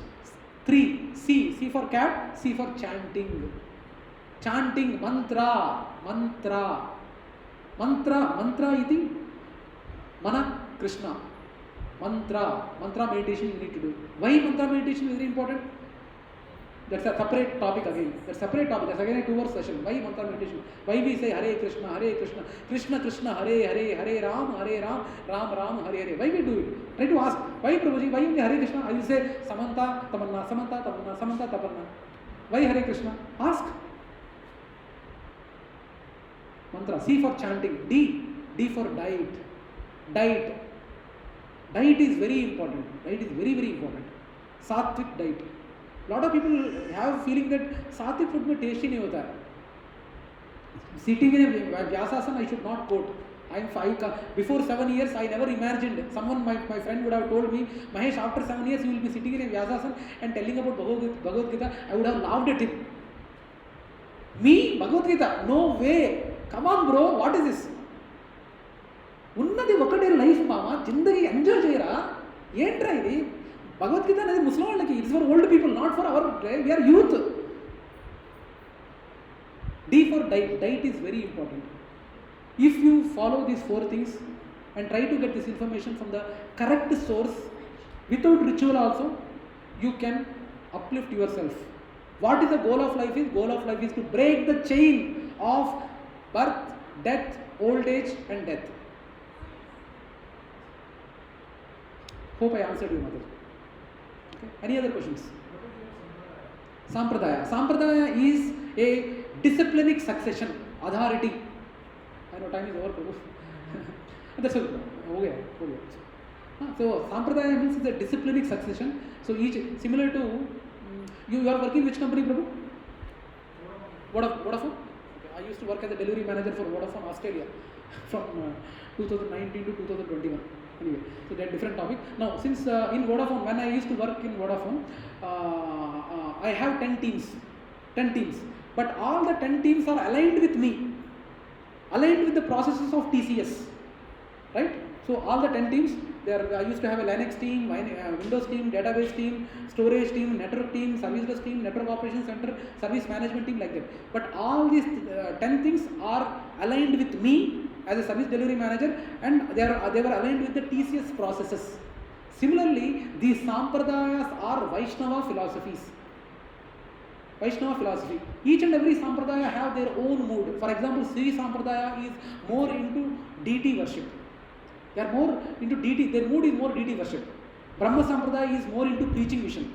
3, C for cat, C for chanting. Chanting, mantra iti mana Krishna. Mantra meditation you need to do. Why mantra meditation is very important? That's a separate topic again. That's again a 2-hour session. Why mantra meditation? Why we say Hare Krishna, Krishna Krishna, Hare Ram, Ram Ram, Hare. Why we do it? Try to ask, why Prabhuji, why only Hare Krishna? I will say Samanta, Tamanna. Why Hare Krishna? Ask. Mantra. C for chanting. D for diet. Diet is very important. Diet is very, very important. Sattvic diet. Lot of people have feeling that सात्विक food में test ही नहीं होता है. Sitting in a Vyasasana, I should not quote. I am 5. Before 7 years, I never imagined. Someone, my friend would have told me, Mahesh, after 7 years, you will be sitting in a Vyasasana and telling about Bhagavad Gita. I would have laughed at him. Me, Bhagavad Gita? No way. Come on, bro. What is this? ఉన్నది ఒకటే life మామ, జిందగీ enjoy చేయరా, ఏంట్రా ఇది? భగవద్గీత అనేది Muslim వాళ్ళకి, it's for old people, not for our, we are youth. D for diet. Diet is very important. If you follow these 4 things and try to get this information from the correct source without ritual also, you can uplift yourself. What is the goal of life is? Goal of life is to break the chain of birth, death, old age and death. Hope I answered you, mother. Okay. Any other questions? Sampradaya is a disciplinic succession, authority. I know time is over, Prabhu. That's okay. Okay. So Sampradaya means it's a disciplinic succession. So each similar to you are working which company, Prabhu? Vodafone. Okay. I used to work as a delivery manager for Vodafone Australia from 2019 to 2021. Anyway, so that different topic. Now, since in Vodafone, when I used to work in Vodafone, I have 10 teams, but all the 10 teams are aligned with me, aligned with the processes of TCS, right? So all the 10 teams, I used to have a Linux team, Windows team, database team, storage team, network team, service bus team, network operations center, service management team, like that. But all these 10 things are aligned with me as a service delivery manager, and they were aligned with the TCS processes. Similarly, these Sampradayas are Vaishnava philosophy. Each and every Sampradaya have their own mood. For example, Sri Sampradaya is more into deity worship. They are more into deity. Their mood is more deity worship. Brahma Sampradaya is more into preaching mission.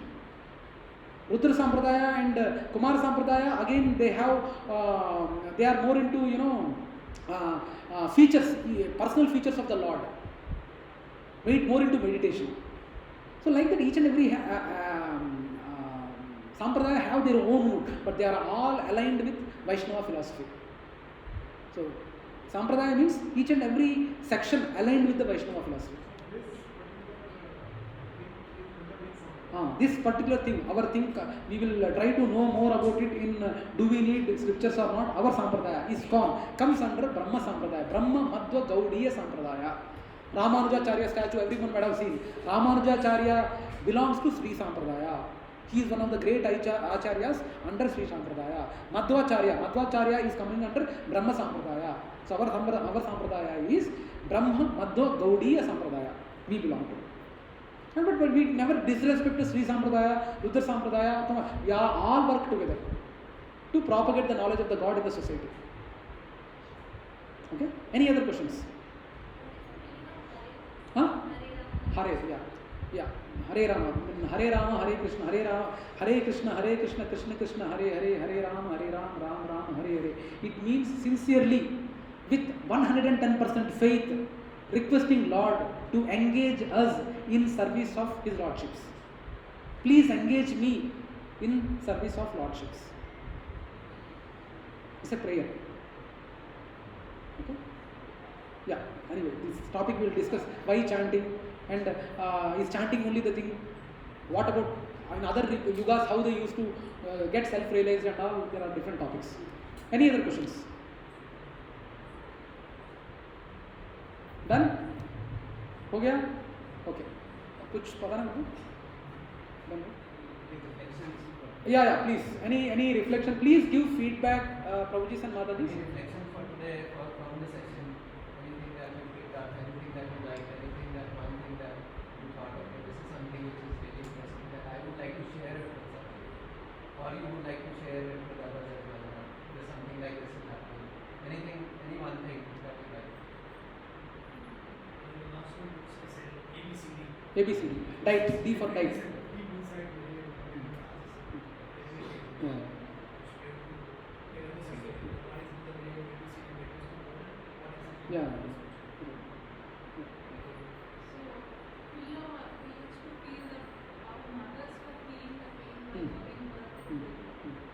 Rudra Sampradaya and Kumar Sampradaya, again they are more into features, personal features of the Lord. More into meditation. So like that, each and every Sampradaya have their own mood, but they are all aligned with Vaishnava philosophy. So Sampradaya means each and every section aligned with the Vaishnava philosophy. This particular thing, our thing, we will try to know more about it in do we need scriptures or not. Our Sampradaya is comes under Brahma Sampradaya, Brahma Madhva Gaudiya Sampradaya. Ramanujacharya statue, everyone might have seen. Ramanujacharya belongs to Sri Sampradaya. He is one of the great acharyas under Sri Sampradaya. Madhvacharya is coming under Brahma Sampradaya. So our Sampradaya is Brahma Madhva Gaudiya Sampradaya. We belong to it. But we never disrespect Sri Sampradaya, Rudra Sampradaya. We all work together to propagate the knowledge of the God in the society. Okay? Any other questions? Hare, yeah. Hare Rama, Hare Krishna, Hare Krishna, Krishna Krishna, Hare Rama, Ram, Hare. It means sincerely, with 110% faith, requesting Lord to engage us in service of His Lordships. Please engage me in service of Lordships. It's a prayer. Okay? Yeah. Anyway, this topic we will discuss. Why chanting, and is chanting only the thing? What about in other yugas, how they used to get self-realized and all? There are different topics. Any other questions? Done? हो गया? Okay. कुछ पता ना मुझे? Done? Yeah, please. Any reflection? Please give feedback, Prabhuji and Mataji. Any reflection for today from the session? Anything that you picked up, anything that you liked, anything that one thing that you thought, okay, this is something which is really interesting that I would like to share it with somebody, or you would like to share it with others as well. There's something like this is happening. Anything, any one thing that you like. The last one which I said ABCD. ABCD. Diet. D for diet. Deep inside the day. Yeah. Yeah. So, we used to feel that our mothers were feeling the pain by giving birth.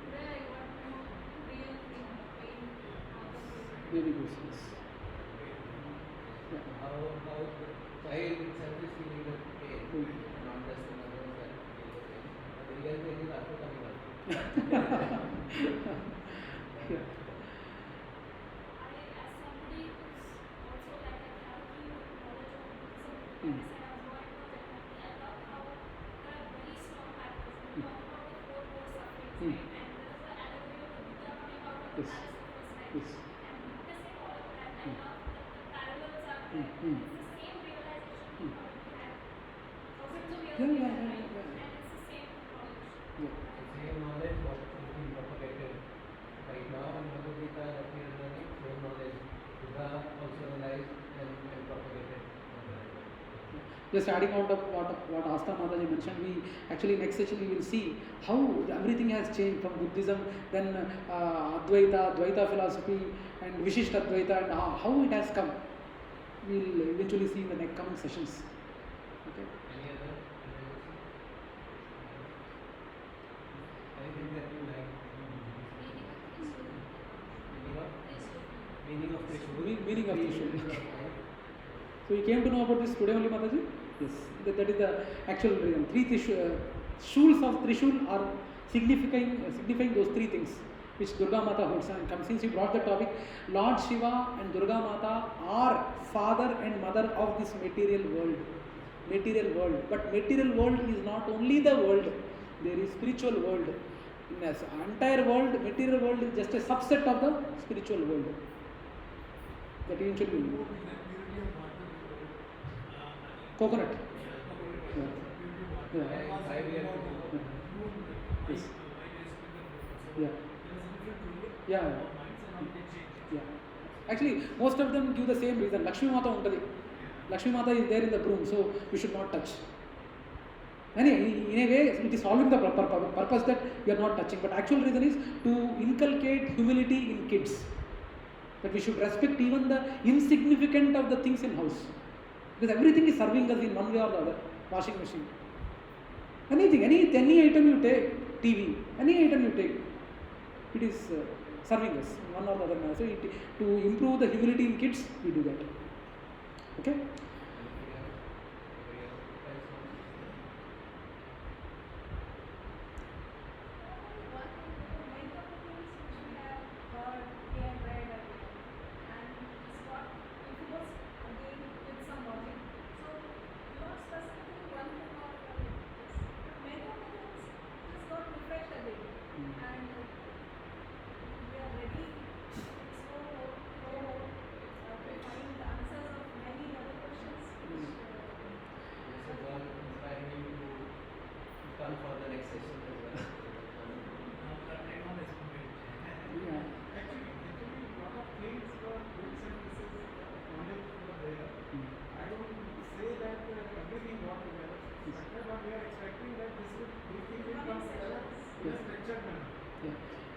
Today I got to know real pain mothers were feeling. Very good. Yes. Yeah. How the child itself is feeling the pain, not just the mothers that feel the pain. The real pain is after coming out. Yeah. As somebody who's also like a therapy with knowledge of Buddhism, as I was going to I love how there are very strong factors. We talk about the four core sufferings, right? And there is the allegory of the Buddha coming out of the Yes. palace the first time. Yes. And witnessing all of that. I love that the parallels are there. Mm. It's the same realization we had thousands of years Yeah, ago, yeah, right? yeah. And it's the same knowledge. Yeah. The same knowledge what is being propagated right now in Bhagavad Gita that we are learning, same knowledge Buddha also realized and propagated. Just adding on to what Asta Mataji mentioned, we actually next session we will see how everything has changed from Buddhism, then Advaita, Dvaita philosophy, and Vishishta Advaita, and how it has come. We will eventually see in the next coming sessions. Okay. Any other? Anything that you like? Meaning of Trishul. Meaning of Trishul. So you came to know about this today only, Mataji? Yes. That is the actual reason. Three shuls of Trishul are signifying those three things which Durga Mata holds. And since you brought the topic, Lord Shiva and Durga Mata are father and mother of this material world. But material world is not only the world. There is spiritual world. In the entire world, material world is just a subset of the spiritual world. That eventually will be. Coconut. Yeah. Yes. Yeah. Yeah. Yeah. Actually, most of them give the same reason. Lakshmi Mata untadi. Lakshmi Mata is there in the broom, so we should not touch. In a way, it is solving the purpose that we are not touching. But actual reason is to inculcate humility in kids. That we should respect even the insignificant of the things in house. Because everything is serving us in one way or the other. Washing machine. Anything, any item you take, TV, any item you take, it is serving us in one or the other manner. So to improve the humility in kids, we do that. Okay?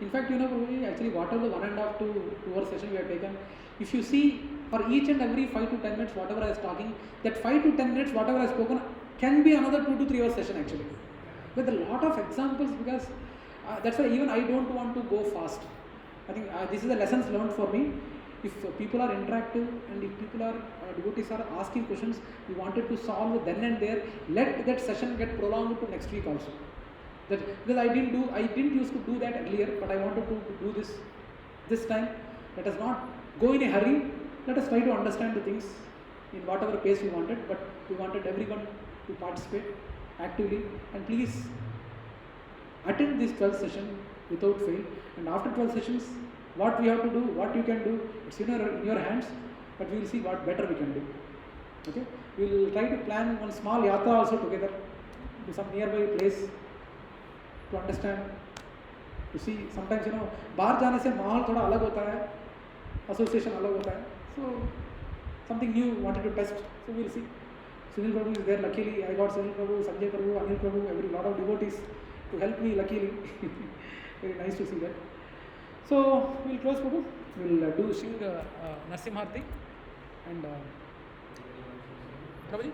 In fact, actually, whatever the 1.5 to 2 hour session we have taken, if you see for each and every 5 to 10 minutes, whatever I was talking, that 5 to 10 minutes, whatever I have spoken, can be another 2 to 3 hour session actually. With a lot of examples, because that's why even I don't want to go fast. I think this is the lessons learned for me. if people are interactive and if people are devotees are asking questions, we wanted to solve then and there. Let that session get prolonged to next week also. Because I didn't used to do that earlier, but I wanted to do this time. Let us not go in a hurry. Let us try to understand the things in whatever pace we wanted, but we wanted everyone to participate actively. And please attend this 12th session without fail. And after 12 sessions, what we have to do, what you can do, it's in your hands, but we will see what better we can do. Okay? We will try to plan one small yatra also together to some nearby place to understand, to see. Sometimes बाहर जाने से माहौल थोड़ा अलग होता है, association अलग होता है. So something new wanted to test. So we will see. Sunil Prabhu is there. Luckily, I got Sunil Prabhu, Sanjay Prabhu, Anil Prabhu, every lot of devotees to help me. Luckily, very nice to see that. So we'll close, Prabhu. We'll do sing Narsimharti and Prabhuji.